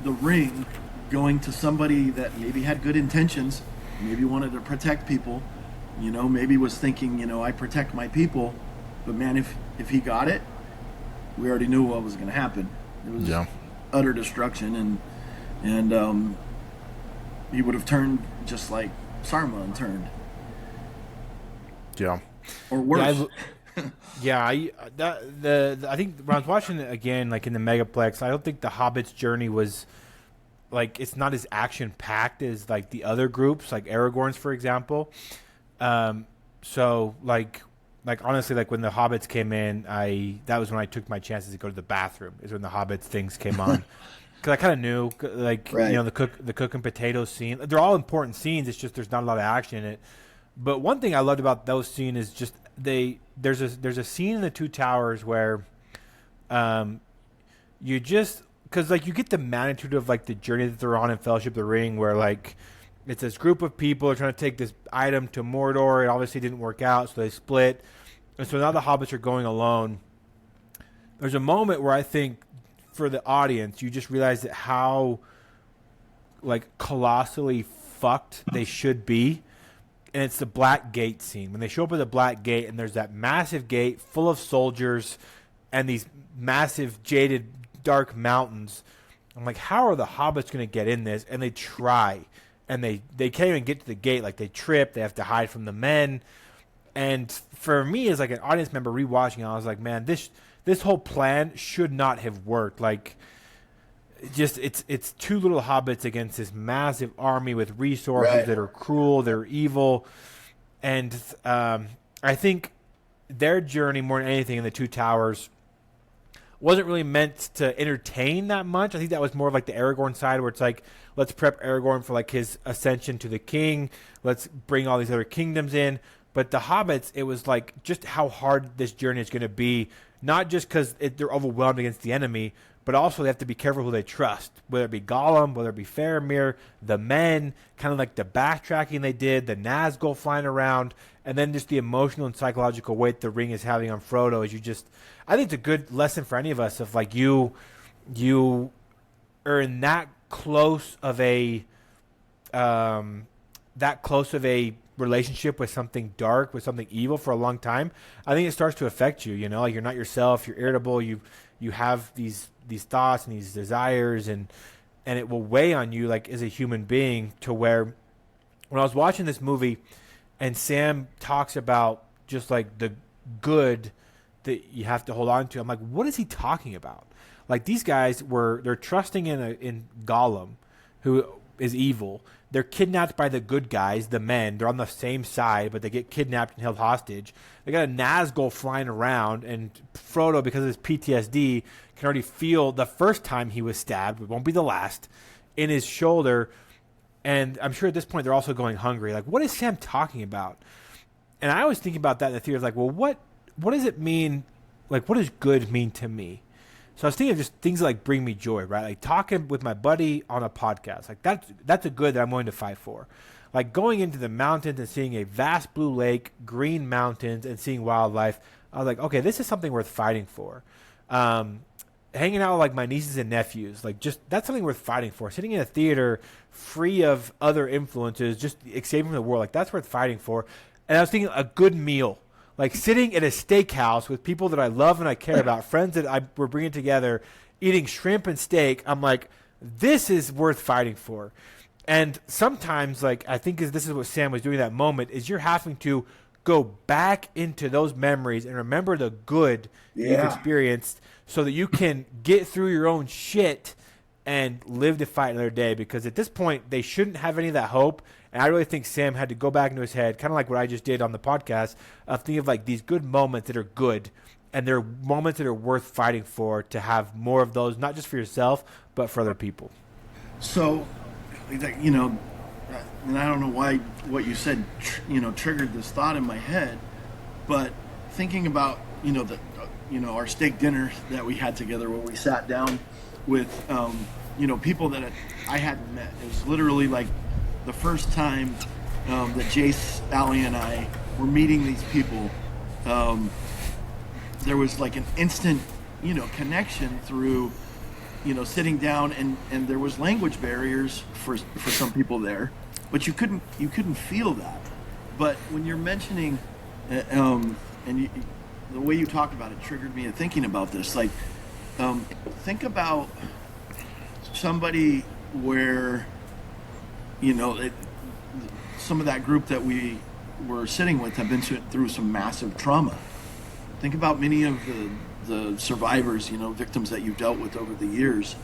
the ring going to somebody that maybe had good intentions, maybe wanted to protect people, maybe was thinking, I protect my people. But man, if he got it, we already knew what was going to happen. It was utter destruction, and he would have turned just like Saruman turned. Yeah. Or worse. I think when I was watching it again, like in the Megaplex, I don't think the Hobbit's journey was like, it's not as action packed as like the other groups, like Aragorn's, for example. So like like honestly, like when the hobbits came in, that was when I took my chances to go to the bathroom. Is when the hobbits things came on. Because I kind of knew, like, Right. the cook and potato scene. They're all important scenes. It's just there's not a lot of action in it. But one thing I loved about those scenes is just there's a scene in the Two Towers where, you just because like you get the magnitude of like the journey that they're on in Fellowship of the Ring, where like it's this group of people are trying to take this item to Mordor. It obviously didn't work out, so they split, and so now the hobbits are going alone. There's a moment where I think for the audience, you just realize that how like colossally fucked they should be. And it's the Black Gate scene. When they show up at the Black Gate and there's that massive gate full of soldiers and these massive jaded dark mountains. I'm like, how are the hobbits going to get in this? And they try. And they can't even get to the gate. Like they trip. They have to hide from the men. And for me as like an audience member rewatching it, I was like, man, this whole plan should not have worked. Like, just it's two little hobbits against this massive army with resources that are cruel, they're evil, and I think their journey more than anything in the Two Towers wasn't really meant to entertain that much. I think that was more of like the Aragorn side, where it's like, let's prep Aragorn for like his ascension to the king. Let's bring all these other kingdoms in. But the hobbits, it was like just how hard this journey is going to be. Not just because they're overwhelmed against the enemy, but also they have to be careful who they trust, whether it be Gollum, whether it be Faramir, the men, kind of like the backtracking they did, the Nazgul flying around, and then just the emotional and psychological weight the ring is having on Frodo. I think it's a good lesson for any of us of like you are in that close of a relationship with something dark, with something evil for a long time. I think it starts to affect you. You know, like you're not yourself. You're irritable. You have these thoughts and these desires, and it will weigh on you like as a human being. To where when I was watching this movie, and Sam talks about just like the good that you have to hold on to, I'm like, what is he talking about? Like these guys they're trusting in Gollum, who is evil. They're kidnapped by the good guys, the men. They're on the same side, but they get kidnapped and held hostage. They got a Nazgul flying around, and Frodo, because of his PTSD, can already feel the first time he was stabbed, it won't be the last, in his shoulder. And I'm sure at this point they're also going hungry. Like, what is Sam talking about? And I always think about that in the theater, like, well, what does it mean? Like, what does good mean to me? So I was thinking of just things that, like, bring me joy, right? Like talking with my buddy on a podcast. Like that's a good that I'm willing to fight for. Like going into the mountains and seeing a vast blue lake, green mountains, and seeing wildlife. I was like, okay, this is something worth fighting for. Hanging out with like my nieces and nephews, like just that's something worth fighting for. Sitting in a theater free of other influences, just escaping from the world, like that's worth fighting for. And I was thinking a good meal. Like sitting at a steakhouse with people that I love and I care about, friends that we're bringing together, eating shrimp and steak. I'm like, this is worth fighting for. And sometimes, like, I think this is what Sam was doing in that moment, is you're having to go back into those memories and remember the good you've experienced so that you can get through your own shit and live to fight another day. Because at this point, they shouldn't have any of that hope. And I really think Sam had to go back into his head, kind of like what I just did on the podcast, of thinking of like these good moments that are good, and they're moments that are worth fighting for, to have more of those, not just for yourself, but for other people. So, you know, and I don't know why what you said, triggered this thought in my head, but thinking about, our steak dinner that we had together where we sat down with, people that I hadn't met. It was literally like the first time that Jace, Allie, and I were meeting these people. There was like an instant, connection through, sitting down, and there was language barriers for some people there, but you couldn't feel that. But when you're mentioning, the way you talked about it triggered me thinking about this. Like, think about somebody where, some of that group that we were sitting with have been through some massive trauma. Think about many of the survivors, victims that you've dealt with over the years.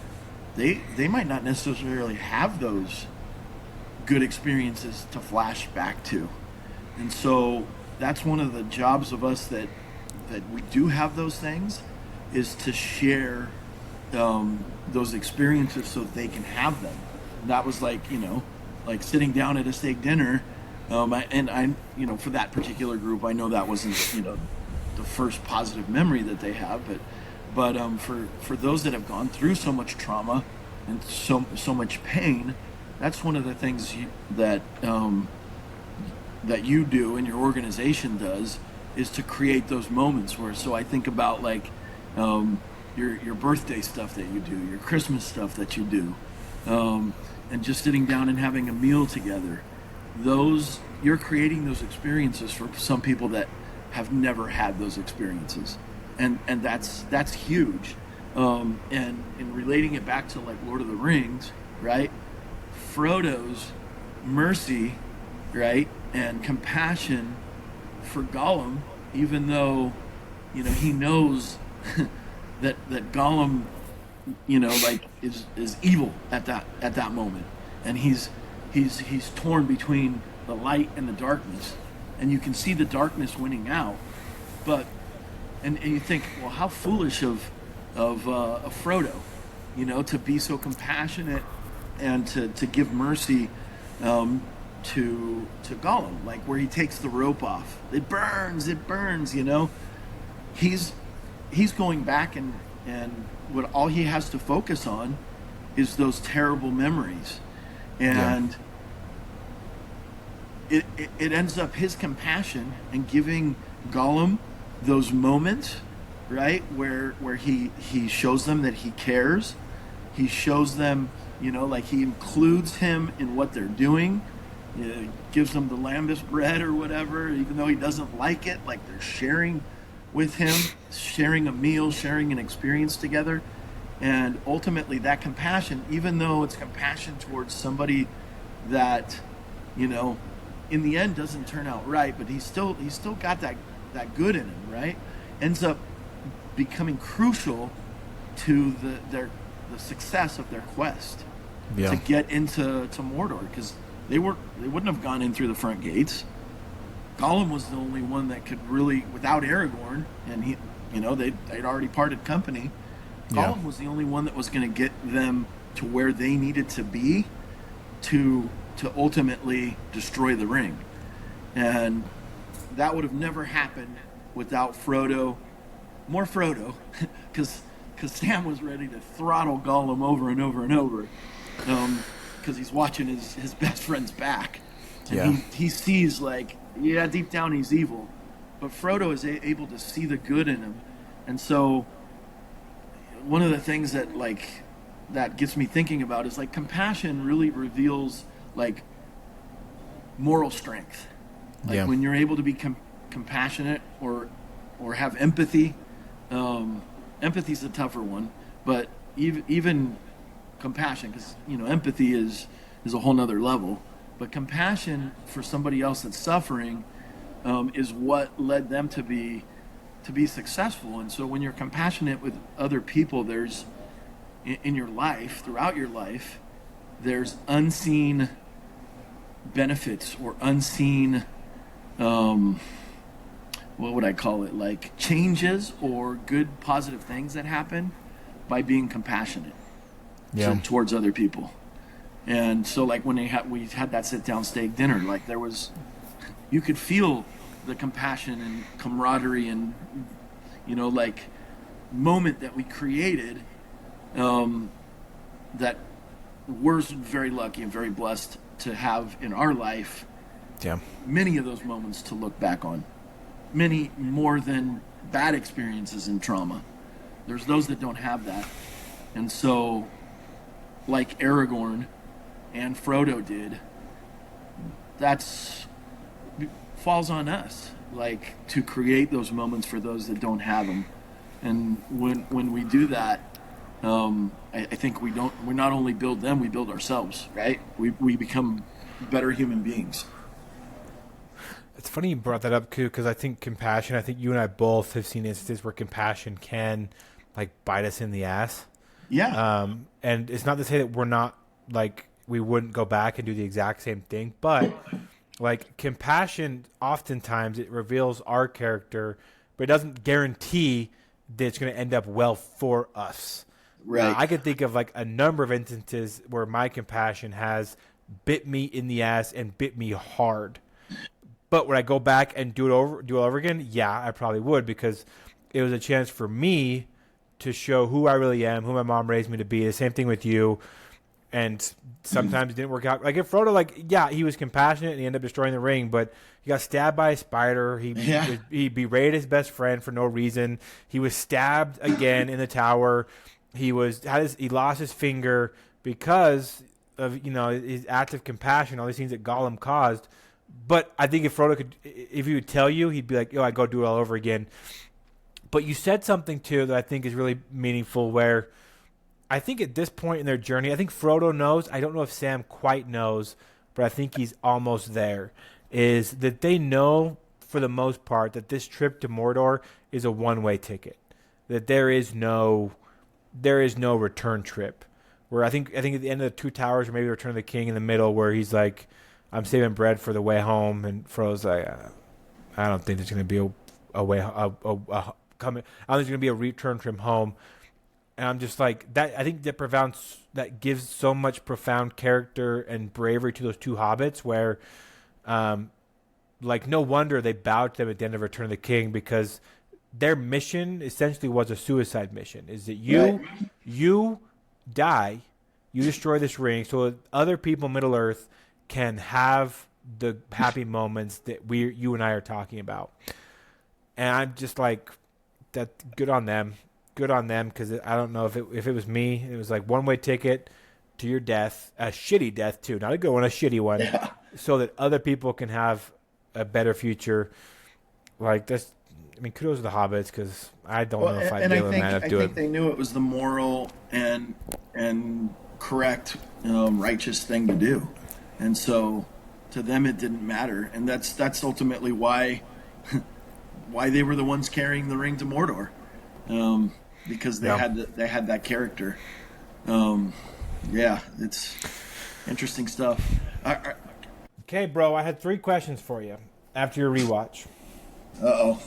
They might not necessarily have those good experiences to flash back to. And so that's one of the jobs of us that we do have those things, is to share those experiences so that they can have them. And that was like, like sitting down at a steak dinner. For that particular group, I know that wasn't, the first positive memory that they have, but for those that have gone through so much trauma and so much pain, that's one of the things that you do and your organization does, is to create those moments where. So I think about like your birthday stuff that you do, your Christmas stuff that you do, and just sitting down and having a meal together. You're creating those experiences for some people that have never had those experiences, and that's huge. And in relating it back to like Lord of the Rings, right? Frodo's mercy, right, and compassion for Gollum, even though he knows that Gollum, like is evil at that moment, and he's torn between the light and the darkness, and you can see the darkness winning out. But and you think, well, how foolish of Frodo, to be so compassionate and to give mercy to Gollum, like where he takes the rope off, it burns. He's going back and what all he has to focus on is those terrible memories, and it ends up his compassion and giving Gollum those moments, right, where he shows them that he cares. He shows them, like he includes him in what they're doing. Gives them the lambus bread or whatever, even though he doesn't like it. Like they're sharing with him, sharing a meal, sharing an experience together. And ultimately that compassion, even though it's compassion towards somebody that, in the end doesn't turn out right, but he's still got that good in him, right? Ends up becoming crucial to the success of their quest to get into Mordor, because they wouldn't have gone in through the front gates. Gollum was the only one that could really, without Aragorn, and they'd already parted company. Gollum was the only one that was going to get them to where they needed to be to ultimately destroy the ring. And that would have never happened without Frodo. More Frodo, because Sam was ready to throttle Gollum over and over and over, because he's watching his best friend's back. And he sees, like, deep down he's evil, but Frodo is able to see the good in him. And so one of the things that gets me thinking about is, like, compassion really reveals, like, moral strength. Like when you're able to be compassionate or have empathy. Empathy's a tougher one, but even compassion, because empathy is a whole nother level. But compassion for somebody else that's suffering is what led them to be successful. And so when you're compassionate with other people, there's in your life, throughout your life, there's unseen benefits or unseen what would I call it, like changes or good positive things that happen by being compassionate towards other people. And so, like, when we had that sit down steak dinner, like, you could feel the compassion and camaraderie and like moment that we created, that we're very lucky and very blessed to have in our life. Many of those moments to look back on, many more than bad experiences and trauma. There's those that don't have that. And so, like Aragorn and Frodo did, that's falls on us, like, to create those moments for those that don't have them. And when we do that, I think we not only build them, we build ourselves, right? We become better human beings. It's funny you brought that up, too, because I think compassion, I think you and I both have seen instances where compassion can, like, bite us in the ass. And it's not to say that we're not, like, we wouldn't go back and do the exact same thing, but Like compassion, oftentimes it reveals our character, but it doesn't guarantee that it's going to end up well for us. Now, Right. I could think of like a number of instances where my compassion has bit me in the ass and bit me hard. But would I go back and do it over again? Yeah, I probably would, because it was a chance for me to show who I really am, who my mom raised me to be. The same thing with you. And sometimes it didn't work out. Like if Frodo, like, yeah, he was compassionate and he ended up destroying the ring, but he got stabbed by a spider. Yeah. He berated his best friend for no reason. He was stabbed again in the tower. He lost his finger because of his act of compassion, all these things that Gollum caused. But I think if Frodo could, if he would tell you, he'd be like, "Yo, I'd go do it all over again." But you said something too that I think is really meaningful, where I think at this point in their journey, I think Frodo knows. I don't know if Sam quite knows, but I think he's almost there. Is that they know for the most part that this trip to Mordor is a one-way ticket. That there is no return trip. Where I think at the end of the Two Towers, or maybe Return of the King in the middle, where he's like, "I'm saving bread for the way home," and Frodo's like, "I don't think there's going to be a way coming. I don't think there's going to be a return from home." And I'm just like that. I think that gives so much profound character and bravery to those two hobbits. Where, like, no wonder they bowed to them at the end of Return of the King, because their mission essentially was a suicide mission. Is that you die, you destroy this ring, so other people in Middle Earth can have the happy moments that you and I are talking about. And I'm just like, that. Good on them. Good on them, because I don't know if it was me, it was like one-way ticket to your death, a shitty death too, not a good one, a shitty one, Yeah. so that other people can have a better future. Like this, I mean, kudos to the hobbits, because I don't know if I'd And be I able to think man up I to think it. they knew it was the moral and correct, righteous thing to do, and so to them it didn't matter, and that's ultimately why they were the ones carrying the ring to Mordor, because Yeah. they had that character. Yeah, it's interesting stuff. Okay, bro, I had 3 questions for you after your rewatch. Uh-oh.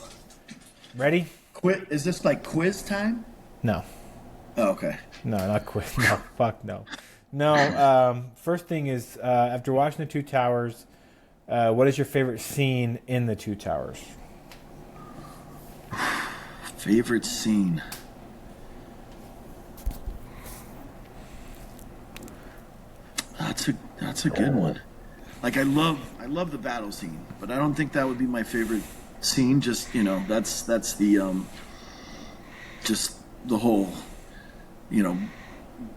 Ready? Quit. Is this like quiz time? No. Oh, okay. No, not quick. No, fuck no. No, first thing is, after watching the Two Towers, what is your favorite scene in the Two Towers? Favorite scene. That's a good one. Like I love the battle scene, but I don't think that would be my favorite scene. Just that's the just the whole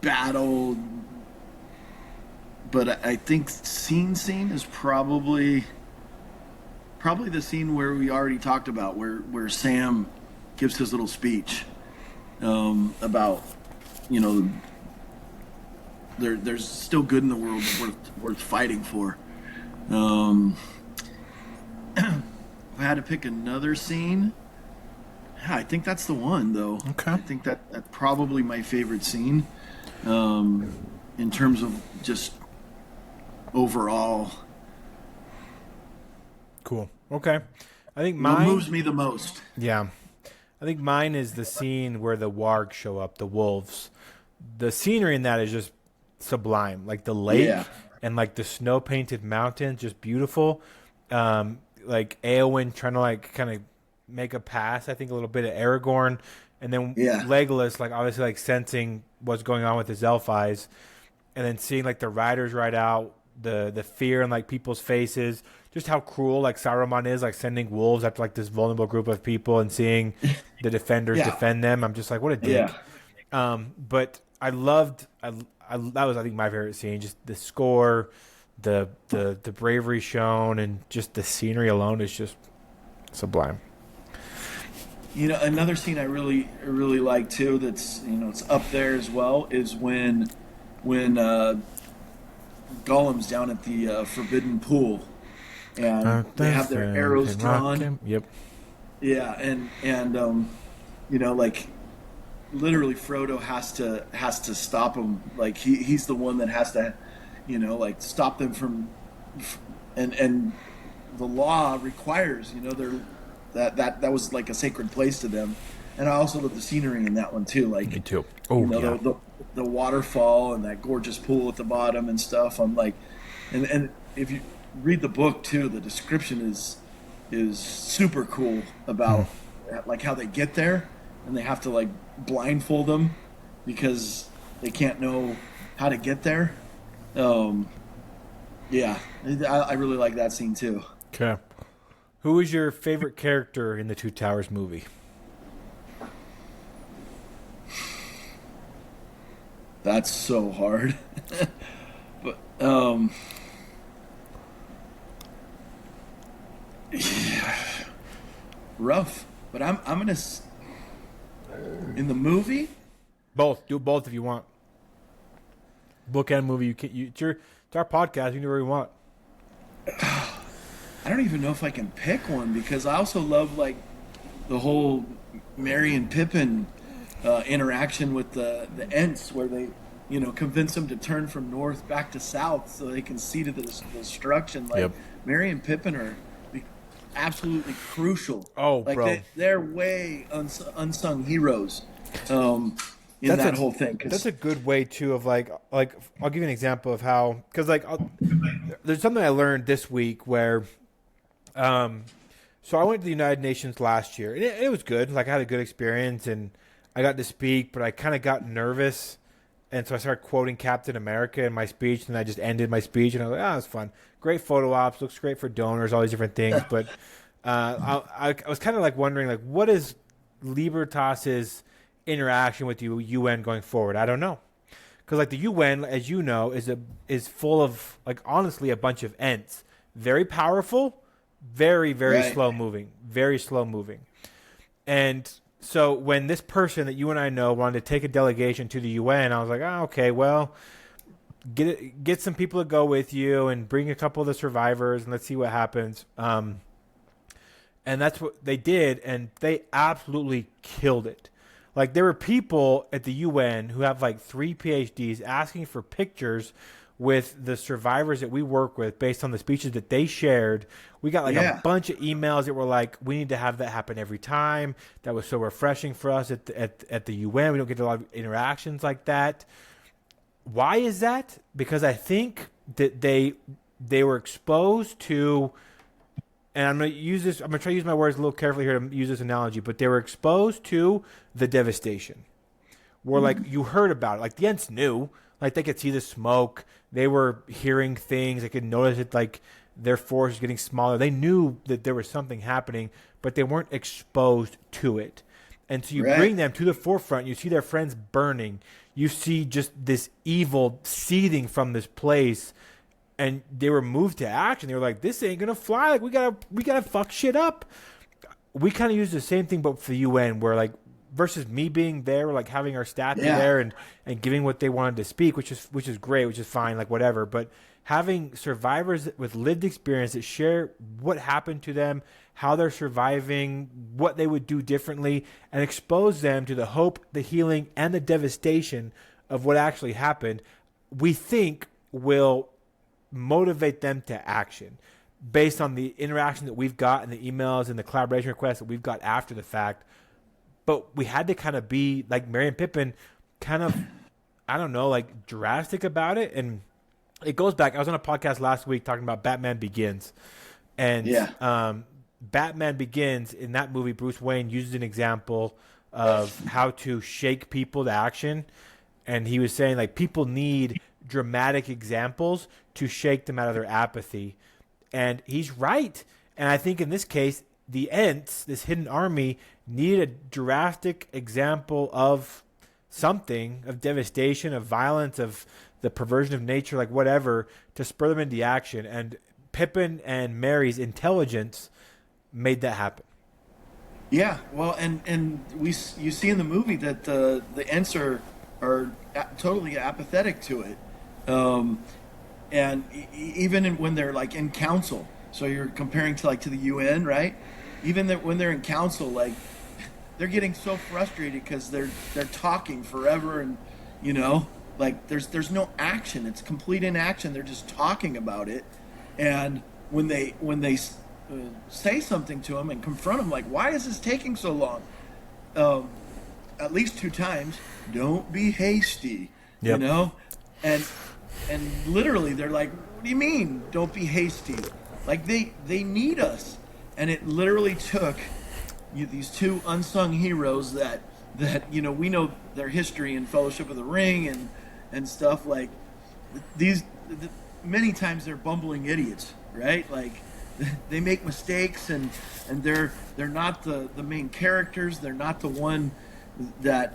battle. But I think scene is probably the scene where we already talked about, where Sam gives his little speech about there's still good in the world worth fighting for. If I had to pick another scene, yeah, I think that's the one though. Okay. I think that's probably my favorite scene, in terms of just overall. Cool. Okay. I think What mine. moves me the most? Yeah. I think mine is the scene where the wargs show up, the wolves. The scenery in that is just sublime. Like the lake Yeah. and like the snow painted mountains, just beautiful. Like Eowyn trying to like kind of make a pass, I think a little bit at Aragorn. And then Yeah. Legolas, like obviously like sensing what's going on with his elf eyes. And then seeing like the riders ride out, the fear in like people's faces, just how cruel like Saruman is, like sending wolves after like this vulnerable group of people, and seeing the defenders Yeah. defend them. I'm just like, what a dick. Yeah. But I loved, that was I think my favorite scene. Just the score, the bravery shown, and just the scenery alone is just sublime. Another scene I really like too. That's it's up there as well. Is when Gollum's down at the Forbidden Pool, and they have their arrows drawn. Yep. Yeah, and like literally Frodo has to stop him. Like he's the one that has to, like stop them from and the law requires, that was like a sacred place to them. And I also love the scenery in that one too. Like, Me too. Oh, yeah. the waterfall and that gorgeous pool at the bottom and stuff. I'm like, and if you read the book too, the description is super cool about like how they get there, and they have to like blindfold them because they can't know how to get there. Yeah, I really like that scene too. Okay. Who is your favorite character in the Two Towers movie? That's so hard. But rough. But I'm gonna in the movie. Both. Do both if you want. Book and movie. It's our podcast. You can do whatever you want. I don't even know if I can pick one because I also love like the whole Merry and Pippin interaction with the Ents, where they convince them to turn from north back to south so they can see to the destruction. Like, yep. Merry and Pippin are absolutely crucial. Oh, like bro, they're way unsung heroes in that whole thing. That's a good way too of like I'll give you an example of how, because there's something I learned this week where so I went to the United Nations last year and it was good. Like, I had a good experience and I got to speak, but I kind of got nervous. And so I started quoting Captain America in my speech, and I just ended my speech, and I was like, it was fun. Great photo ops, looks great for donors, all these different things. But I was kind of like wondering, like, what is Libertas's interaction with the UN going forward? I don't know. Because, like, the UN, as you know, is full of, like, honestly, a bunch of Ents. Very powerful, very, very right. slow moving. Very slow moving. And so when this person that you and I know wanted to take a delegation to the UN, I was like, okay, well, get some people to go with you and bring a couple of the survivors and let's see what happens. And that's what they did, and they absolutely killed it. Like, there were people at the UN who have like 3 PhDs asking for pictures with the survivors that we work with based on the speeches that they shared. We got like a bunch of emails that were like, we need to have that happen every time. That was so refreshing for us at the UN. We don't get a lot of interactions like that. Why is that? Because I think that they were exposed to, and I'm going to try to use my words a little carefully here to use this analogy, but they were exposed to the devastation. Where like you heard about it. Like, the Ents knew. Like, they could see the smoke. They were hearing things. They could notice it, like, their force was getting smaller. They knew that there was something happening, but they weren't exposed to it. And so you bring them to the forefront. You see their friends burning. You see just this evil seething from this place. And they were moved to action. They were like, this ain't going to fly. Like, we gotta fuck shit up. We kind of use the same thing, but for the UN, where, like, versus me being there, like having our staff be there and giving what they wanted to speak, which is great, which is fine, like whatever. But having survivors with lived experience that share what happened to them, how they're surviving, what they would do differently, and expose them to the hope, the healing, and the devastation of what actually happened, we think will motivate them to action based on the interaction that we've got and the emails and the collaboration requests that we've got after the fact. But we had to kind of be like Merry and Pippin, kind of, I don't know, like drastic about it. And it goes back. I was on a podcast last week talking about Batman Begins. And Batman Begins, in that movie, Bruce Wayne uses an example of how to shake people to action. And he was saying, like, people need dramatic examples to shake them out of their apathy. And he's right. And I think in this case, the Ents, this hidden army, needed a drastic example of something, of devastation, of violence, of the perversion of nature, like whatever, to spur them into action. And Pippin and Merry's intelligence made that happen. Yeah, well, and you see in the movie that the Ents are totally apathetic to it, and even when they're like in council. So you're comparing to the UN, right? Even when they're in council, like, they're getting so frustrated because they're talking forever, and like there's no action. It's complete inaction. They're just talking about it, and say something to him and confront him, like, why is this taking so long? Um, at least 2 times. Don't be hasty, Yep. and literally they're like, what do you mean? Don't be hasty. Like they need us, and it literally took these 2 unsung heroes that we know their history in Fellowship of the Ring and stuff like these. Many times they're bumbling idiots, right? Like they make mistakes and they're not the main characters. They're not the one that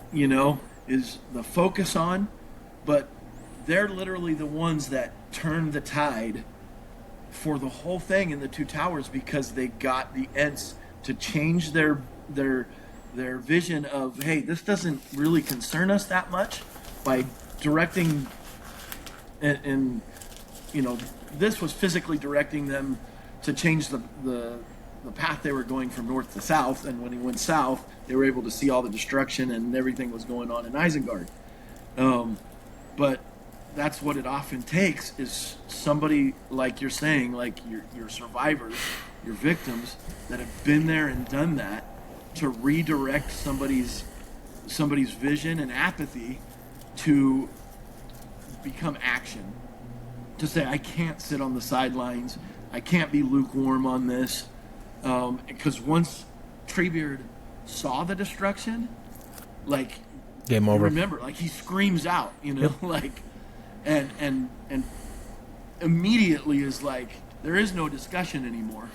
is the focus on, but they're literally the ones that turn the tide for the whole thing in the Two Towers, because they got the Ents to change their vision of, hey, this doesn't really concern us that much, by directing and this was physically directing them to change the path they were going from north to south. And when he went south, they were able to see all the destruction and everything was going on in Isengard. But that's what it often takes, is somebody like you're saying, like your survivors, your victims that have been there and done that, to redirect somebody's vision and apathy to become action. To say, I can't sit on the sidelines, I can't be lukewarm on this, because once Treebeard saw the destruction, like, game over. Remember, like, he screams out, Yep. like, and immediately is like, there is no discussion anymore.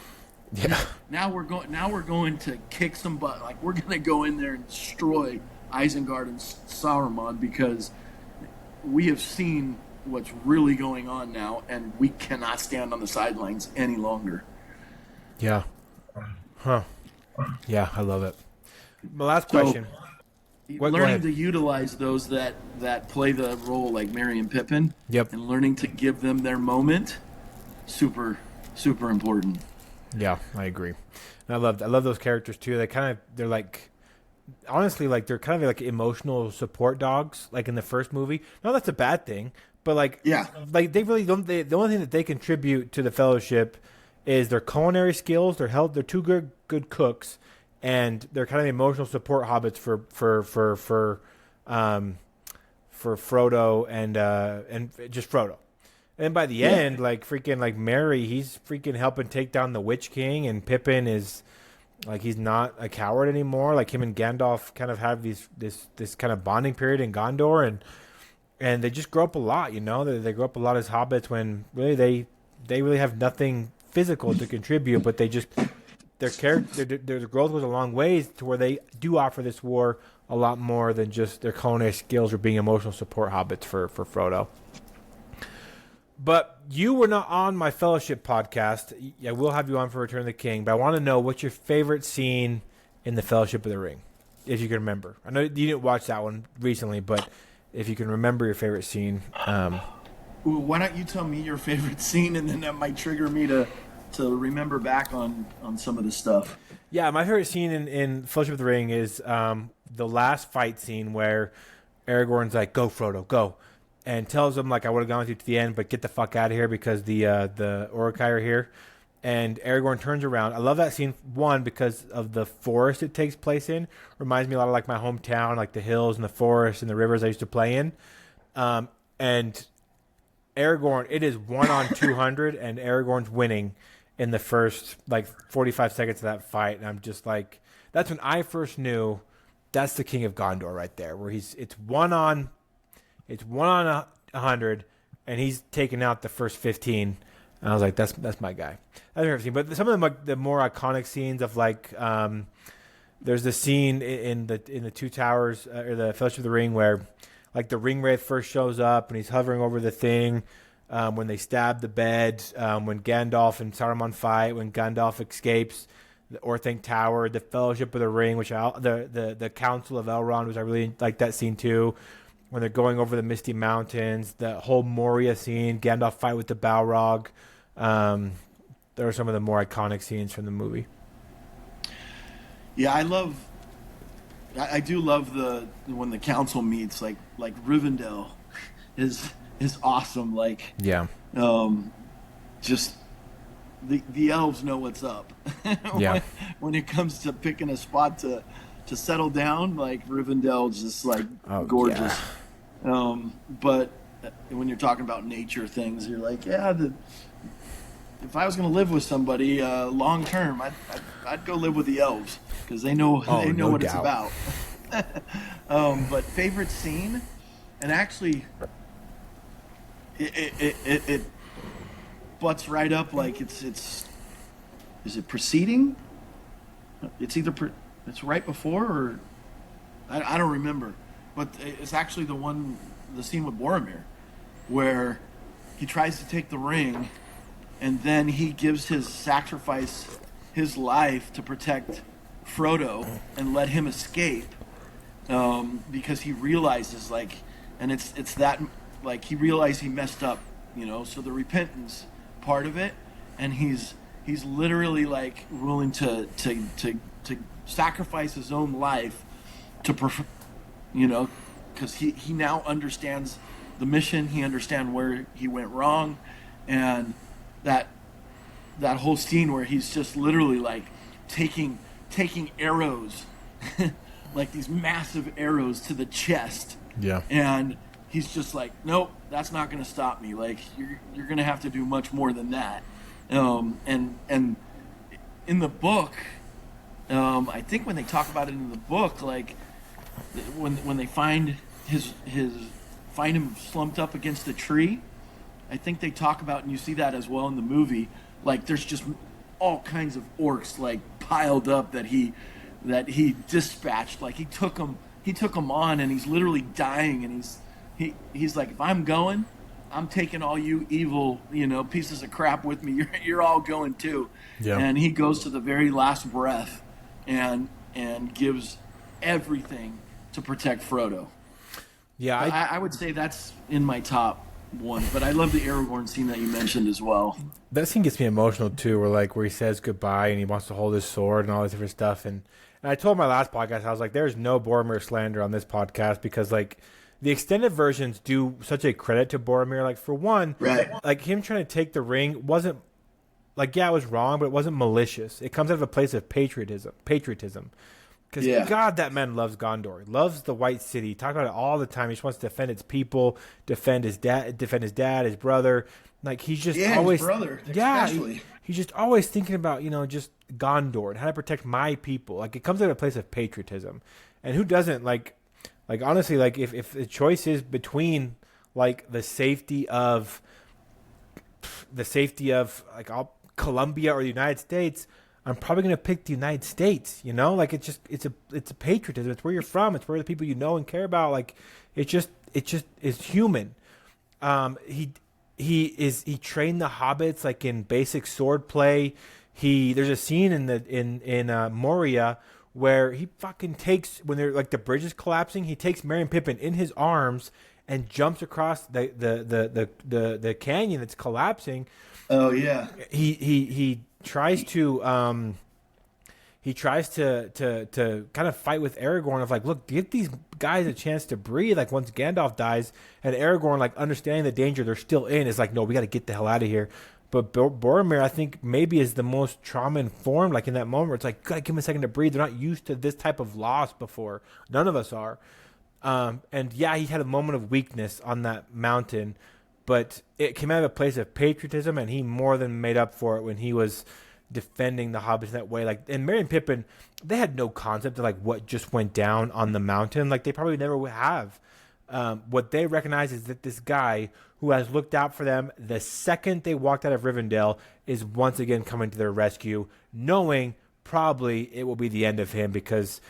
Yeah. Now we're going to kick some butt. Like, we're going to go in there and destroy Isengard and Saruman, because we have seen what's really going on now, and we cannot stand on the sidelines any longer. Yeah. Huh. Yeah, I love it. My last question. Learning to utilize those that play the role, like Merry and Pippin. Yep. And learning to give them their moment, super, super important. Yeah, I agree. And I love those characters too. They're like, honestly, like, they're kind of like emotional support dogs, like in the first movie. No, that's a bad thing, but like, yeah, like they really don't. The only thing that they contribute to the Fellowship is their culinary skills. They're two good cooks, and they're kind of emotional support hobbits for Frodo and just Frodo. And by the end, like, freaking, like, Merry, he's freaking helping take down the Witch King, and Pippin is, like, he's not a coward anymore. Like, him and Gandalf kind of have this kind of bonding period in Gondor, and they just grow up a lot, They grow up a lot as hobbits, when really they really have nothing physical to contribute, but they just, their growth goes a long ways to where they do offer this war a lot more than just their culinary skills or being emotional support hobbits for Frodo. But you were not on my Fellowship podcast. I will have you on for Return of the King, but I want to know, what's your favorite scene in the Fellowship of the Ring, if you can remember. I know you didn't watch that one recently, but if you can remember your favorite scene. Ooh, why don't you tell me your favorite scene, and then that might trigger me to remember back on some of the stuff. Yeah, my favorite scene in Fellowship of the Ring is the last fight scene where Aragorn's like, "Go, Frodo, go," and tells him, like, I would have gone with you to the end, but get the fuck out of here because the Uruk-hai are here. And Aragorn turns around. I love that scene, one, because of the forest it takes place in. Reminds me a lot of, like, my hometown, like the hills and the forest and the rivers I used to play in. And Aragorn, it is 1-on-200, and Aragorn's winning in the first, like, 45 seconds of that fight. And I'm just like, that's when I first knew that's the King of Gondor right there, where it's 1-on-100, and he's taking out the first 15. And I was like, that's my guy. I've never seen, but some of the more iconic scenes of, like, there's the scene in the Two Towers, or the Fellowship of the Ring, where, like, the Ringwraith first shows up and he's hovering over the thing. When they stab the bed, when Gandalf and Saruman fight, when Gandalf escapes the Orthanc Tower, the Fellowship of the Ring, the Council of Elrond, which I really like that scene too. When they're going over the Misty Mountains, the whole Moria scene, Gandalf fight with the Balrog. There are some of the more iconic scenes from the movie. Yeah, I do love when the council meets, like Rivendell is awesome. Like, yeah, just the elves know what's up. Yeah. When it comes to picking a spot to settle down, like Rivendell's just like gorgeous. But when you're talking about nature things, you're like, yeah, if I was going to live with somebody long term, I'd go live with the elves because they know no what doubt. it's about. But favorite scene, and actually, it butts right up like it's is it preceding? It's either it's right before or I don't remember, but it's actually the scene with Boromir where he tries to take the ring and then he gives his life to protect Frodo and let him escape because he realizes and it's that he realized he messed up, so the repentance part of it, and he's literally willing to sacrifice his own life because he now understands the mission, he understands where he went wrong, and that whole scene where he's just literally taking arrows like these massive arrows to the chest, and he's just like, nope, that's not going to stop me. You're going to have to do much more than that. And in the book, I think when they talk about it in the book, when they find find him slumped up against a tree, I think they talk about, and you see that as well in the movie, there's just all kinds of orcs piled up that he dispatched. He took them on, and he's literally dying, and he's like, if I'm going, I'm taking all you evil, pieces of crap with me. You're all going too. Yeah. And he goes to the very last breath and gives everything to protect Frodo. Yeah, I would say that's in my top one, but I love the Aragorn scene that you mentioned as well. That scene gets me emotional too, where he says goodbye and he wants to hold his sword and all this different stuff. And I told my last podcast, I was like, there's no Boromir slander on this podcast because the extended versions do such a credit to Boromir. For one, right. Him trying to take the ring wasn't it was wrong, but it wasn't malicious. It comes out of a place of patriotism. Because God, that man loves Gondor. He loves the White City. He talks about it all the time. He just wants to defend its people, defend his dad, his brother. He's just always his brother, especially. He's just always thinking about just Gondor and how to protect my people. It comes out of a place of patriotism, and who doesn't honestly if the choice is between the safety of Colombia or the United States, I'm probably going to pick the United States, it's a patriotism. It's where you're from. It's where the people you know and care about. It just is human. He trained the hobbits in basic sword play. There's a scene in Moria where he fucking takes, when they're the bridge is collapsing, he takes Merry and Pippin in his arms and jumps across the canyon that's collapsing. Oh yeah. He tries to kind of fight with Aragorn of look, give these guys a chance to breathe. Once Gandalf dies, and Aragorn understanding the danger they're still in is no, we got to get the hell out of here. But Boromir, I think, maybe is the most trauma-informed, in that moment where it's gotta give him a second to breathe. They're not used to this type of loss before. None of us are. And yeah, he had a moment of weakness on that mountain, but it came out of a place of patriotism, and he more than made up for it when he was defending the hobbits in that way. And Merry and Pippin, they had no concept of what just went down on the mountain. They probably never would have. What they recognize is that this guy who has looked out for them the second they walked out of Rivendell is once again coming to their rescue, knowing probably it will be the end of him, because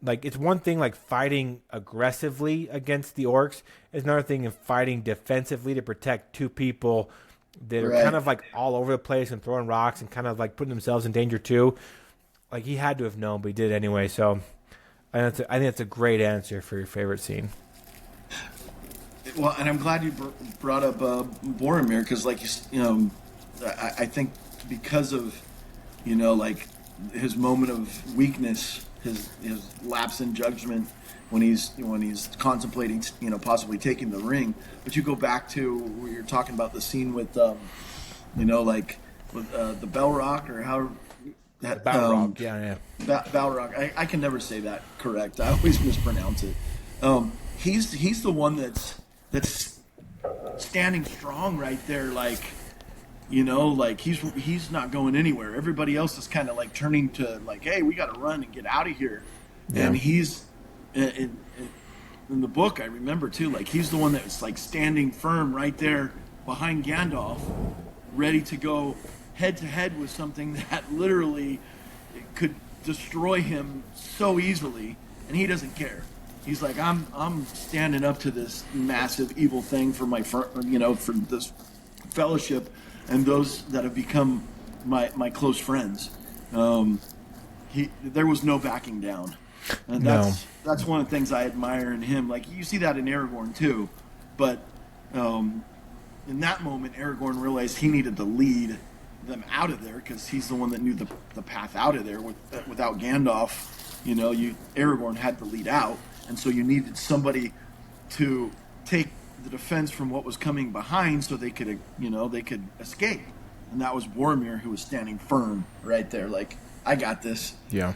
it's one thing fighting aggressively against the orcs. It's another thing in fighting defensively to protect two people that are kind of all over the place and throwing rocks and kind of putting themselves in danger too. He had to have known, but he did anyway. So I think that's a great answer for your favorite scene. Well, and I'm glad you brought up Boromir, because I think because of his moment of weakness, his lapse in judgment when he's contemplating possibly taking the ring. But you go back to where you're talking about the scene with with the Balrog or how that Balrog, yeah. Balrog. I can never say that correct. I always mispronounce it. He's the one that's standing strong right there, like, like he's not going anywhere. Everybody else is kind of like turning to like, hey, we got to run and get out of here. Yeah. And he's in the book, I remember too, like he's the one that's like standing firm right there behind Gandalf, ready to go head to head with something that literally could destroy him so easily, and he doesn't care. He's like, I'm standing up to this massive evil thing for for this fellowship and those that have become my close friends. There was no backing down, and that's one of the things I admire in him. Like you see that in Aragorn too, but in that moment, Aragorn realized he needed to lead them out of there because he's the one that knew the path out of there. Without Gandalf, Aragorn had to lead out. And so you needed somebody to take the defense from what was coming behind so they could escape. And that was Boromir, who was standing firm right there. Like, I got this. Yeah.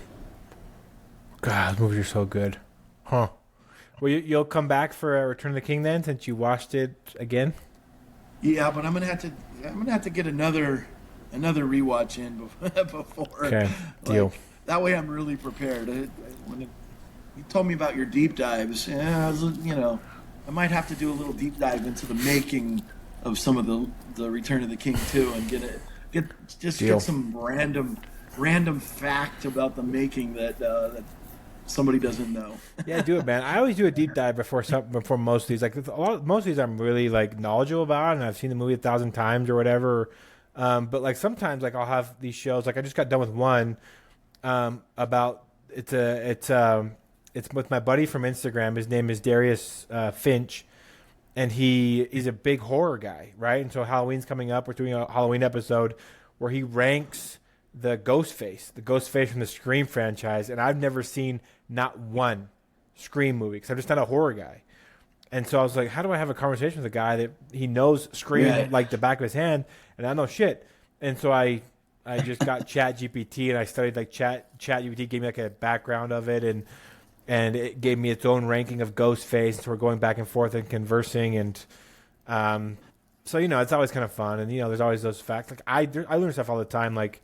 God, those movies are so good. Huh. Well, you'll come back for Return of the King then, since you watched it again? Yeah, but I'm gonna have to get another rewatch in before. Okay, deal. That way I'm really prepared. You told me about your deep dives. Yeah, I might have to do a little deep dive into the making of some of the Return of the King too, and get some random fact about the making that somebody doesn't know. Yeah, do it, man. I always do a deep dive before most of these. Like most of these, I'm really like knowledgeable about, and I've seen the movie 1,000 times or whatever. But like sometimes, like I'll have these shows. Like I just got done with one about it's with my buddy from Instagram. His name is Darius Finch, and he's a big horror guy, right? And so Halloween's coming up. We're doing a Halloween episode where he ranks the Ghostface from the Scream franchise, and I've never seen not one Scream movie because I'm just not a horror guy. And so I was like, how do I have a conversation with a guy that he knows Scream like the back of his hand, and I know shit? And so I just got Chat GPT, and I studied like Chat GPT gave me like a background of it, and it gave me its own ranking of Ghostface. So we're going back and forth and conversing, and so it's always kind of fun. And there's always those facts. Like I learn stuff all the time. Like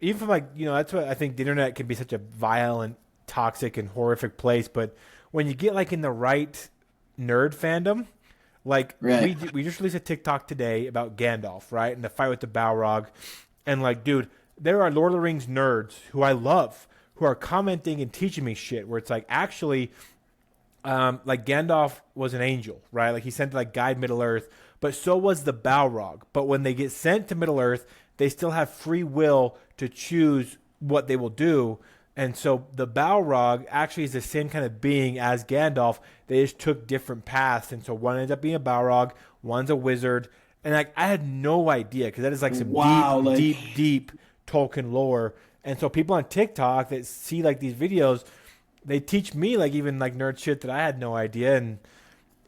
even from that's what I think the internet can be such a vile and toxic and horrific place. But when you get like in the right nerd fandom, like we just released a TikTok today about Gandalf, right, and the fight with the Balrog, and like, dude, there are Lord of the Rings nerds who I love, who are commenting and teaching me shit where it's like, actually, like Gandalf was an angel, right? Like he sent to like guide Middle Earth, but so was the Balrog. But when they get sent to Middle Earth, they still have free will to choose what they will do. And so the Balrog actually is the same kind of being as Gandalf. They just took different paths. And so one ends up being a Balrog, one's a wizard. And like I had no idea because that is like some deep Tolkien lore. And so people on TikTok that see like these videos, they teach me like even like nerd shit that I had no idea.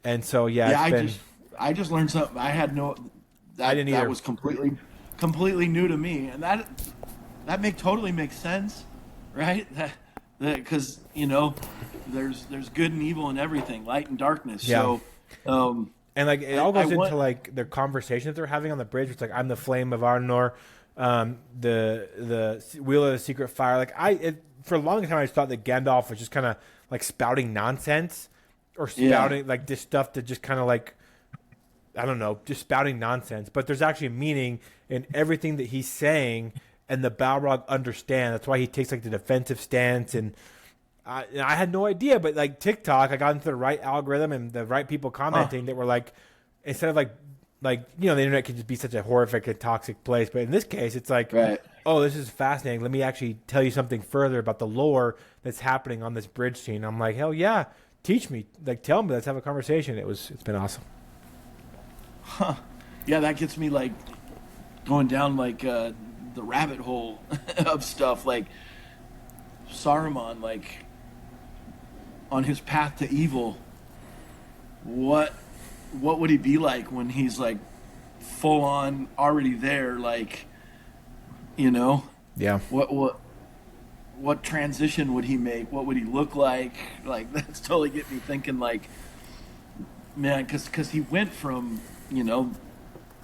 And so I just learned something. I had no. I didn't either. That was completely new to me, and that totally makes sense, right? Because there's good and evil in everything, light and darkness. Yeah. So. And like it all goes into like their conversation that they're having on the bridge. It's like I'm the flame of Arnor. The Wheel of the Secret Fire. Like for a long time I just thought that Gandalf was just kind of like spouting nonsense or spouting like this stuff that just kind of like, I don't know, just spouting nonsense. But there's actually meaning in everything that he's saying, and the Balrog understand. That's why he takes like the defensive stance. And I had no idea, but like TikTok, I got into the right algorithm and the right people commenting that were like, instead of like the internet can just be such a horrific and toxic place. But in this case, it's like, oh, this is fascinating. Let me actually tell you something further about the lore that's happening on this bridge scene. I'm like, hell yeah, teach me. Like, tell me. Let's have a conversation. It's been awesome. Huh. Yeah, that gets me like going down like the rabbit hole of stuff. Like Saruman, like on his path to evil, what would he be like when he's like full on already there, like You know, Yeah. what transition would he make? What would he look like? Like that's totally get me thinking. Like, man, because he went from he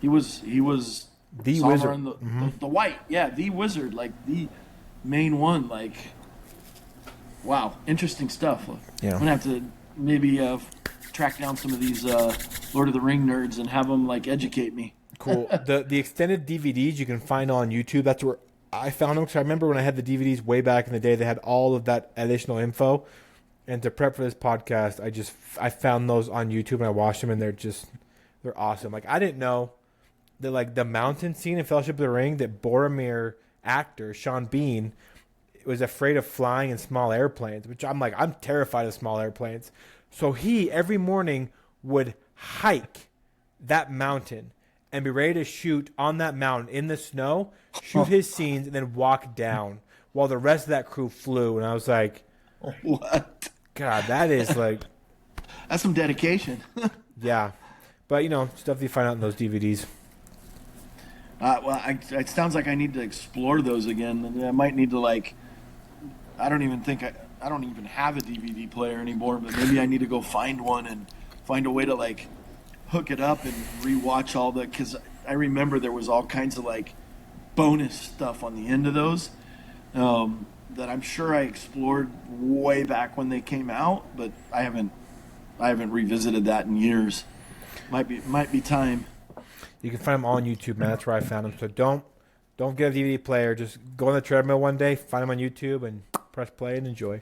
was The wizard. Sauron the white, yeah, the wizard, like the main one. Like, wow, interesting stuff. Yeah. I'm gonna have to maybe track down some of these Lord of the Ring nerds and have them like educate me. Cool. The extended DVDs you can find on YouTube. That's where I found them. Because I remember when I had the DVDs way back in the day, they had all of that additional info. And to prep for this podcast, I found those on YouTube and I watched them, and they're awesome. Like, I didn't know that, like, the mountain scene in Fellowship of the Ring, that Boromir actor Sean Bean was afraid of flying in small airplanes, which I'm like, I'm terrified of small airplanes. So he every morning would hike that mountain and be ready to shoot on that mountain in the snow, shoot his scenes, and then walk down while the rest of that crew flew. And I was like, what? God, that is like... That's some dedication. Yeah. But, stuff you find out in those DVDs. Well, it sounds like I need to explore those again. I might need to, like... I don't even have a DVD player anymore, but maybe I need to go find one and find a way to, like, hook it up and rewatch all the, because I remember there was all kinds of like bonus stuff on the end of those that I'm sure I explored way back when they came out, but I haven't revisited that in years. Might be time. You can find them all on YouTube, man. That's where I found them. So don't get a DVD player. Just go on the treadmill one day, find them on YouTube, and press play and enjoy.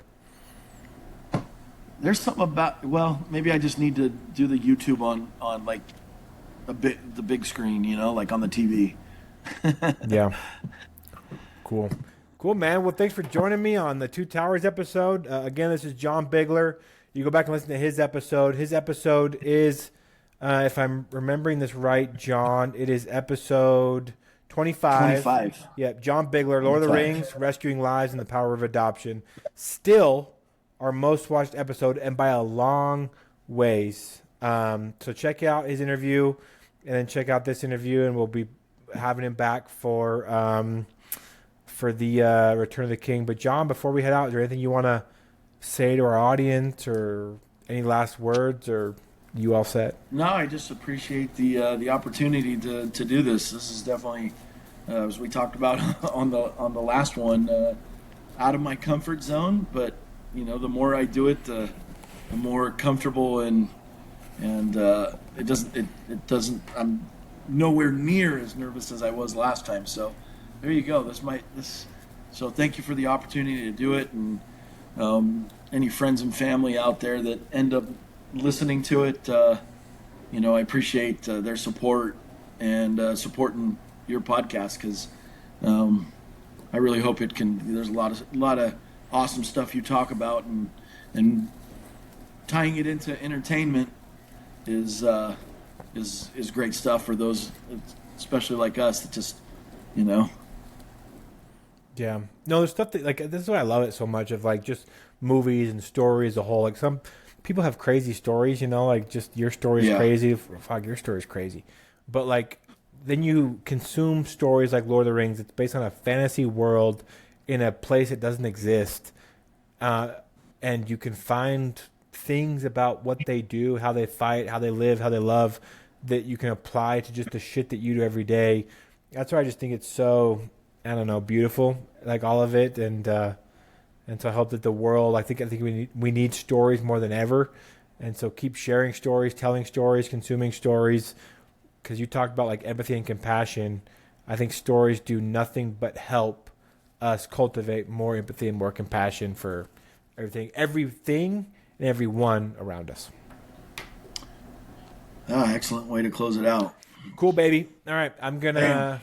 There's something about, well, maybe I just need to do the YouTube on like the big screen, like on the TV. Yeah. Cool, man. Well, thanks for joining me on the Two Towers episode. Again, this is Jon Bigler. You go back and listen to his episode. His episode is, if I'm remembering this right, John, it is episode 25. 25. Yeah, Jon Bigler, Lord of the Rings, Rescuing Lives and the Power of Adoption. Still our most watched episode, and by a long ways. So check out his interview, and then check out this interview, and we'll be having him back for the Return of the King. But John, before we head out, is there anything you want to say to our audience, or any last words, or you all set? No, I just appreciate the opportunity to do this. This is definitely, as we talked about on the last one, out of my comfort zone, but the more I do it, the more comfortable and it doesn't. I'm nowhere near as nervous as I was last time. So there you go. So thank you for the opportunity to do it, and any friends and family out there that end up listening to it, I appreciate their support and supporting your podcast, because I really hope it can. There's a lot of awesome stuff you talk about, and tying it into entertainment is great stuff for those, especially like us, that just Yeah. No, there's stuff that, like, this is why I love it so much, of like just movies and stories as a whole. Like, some people have crazy stories, like just your story is crazy. Fuck, your story is crazy. But like, then you consume stories like Lord of the Rings. It's based on a fantasy world in a place that doesn't exist, and you can find things about what they do, how they fight, how they live, how they love, that you can apply to just the shit that you do every day. That's why I just think it's so, I don't know, beautiful, like all of it, and so I hope that the world, I think we need stories more than ever, and so keep sharing stories, telling stories, consuming stories, because you talked about like empathy and compassion. I think stories do nothing but help us cultivate more empathy and more compassion for everything and everyone around us. Excellent way to close it out. Cool, baby. All right, I'm gonna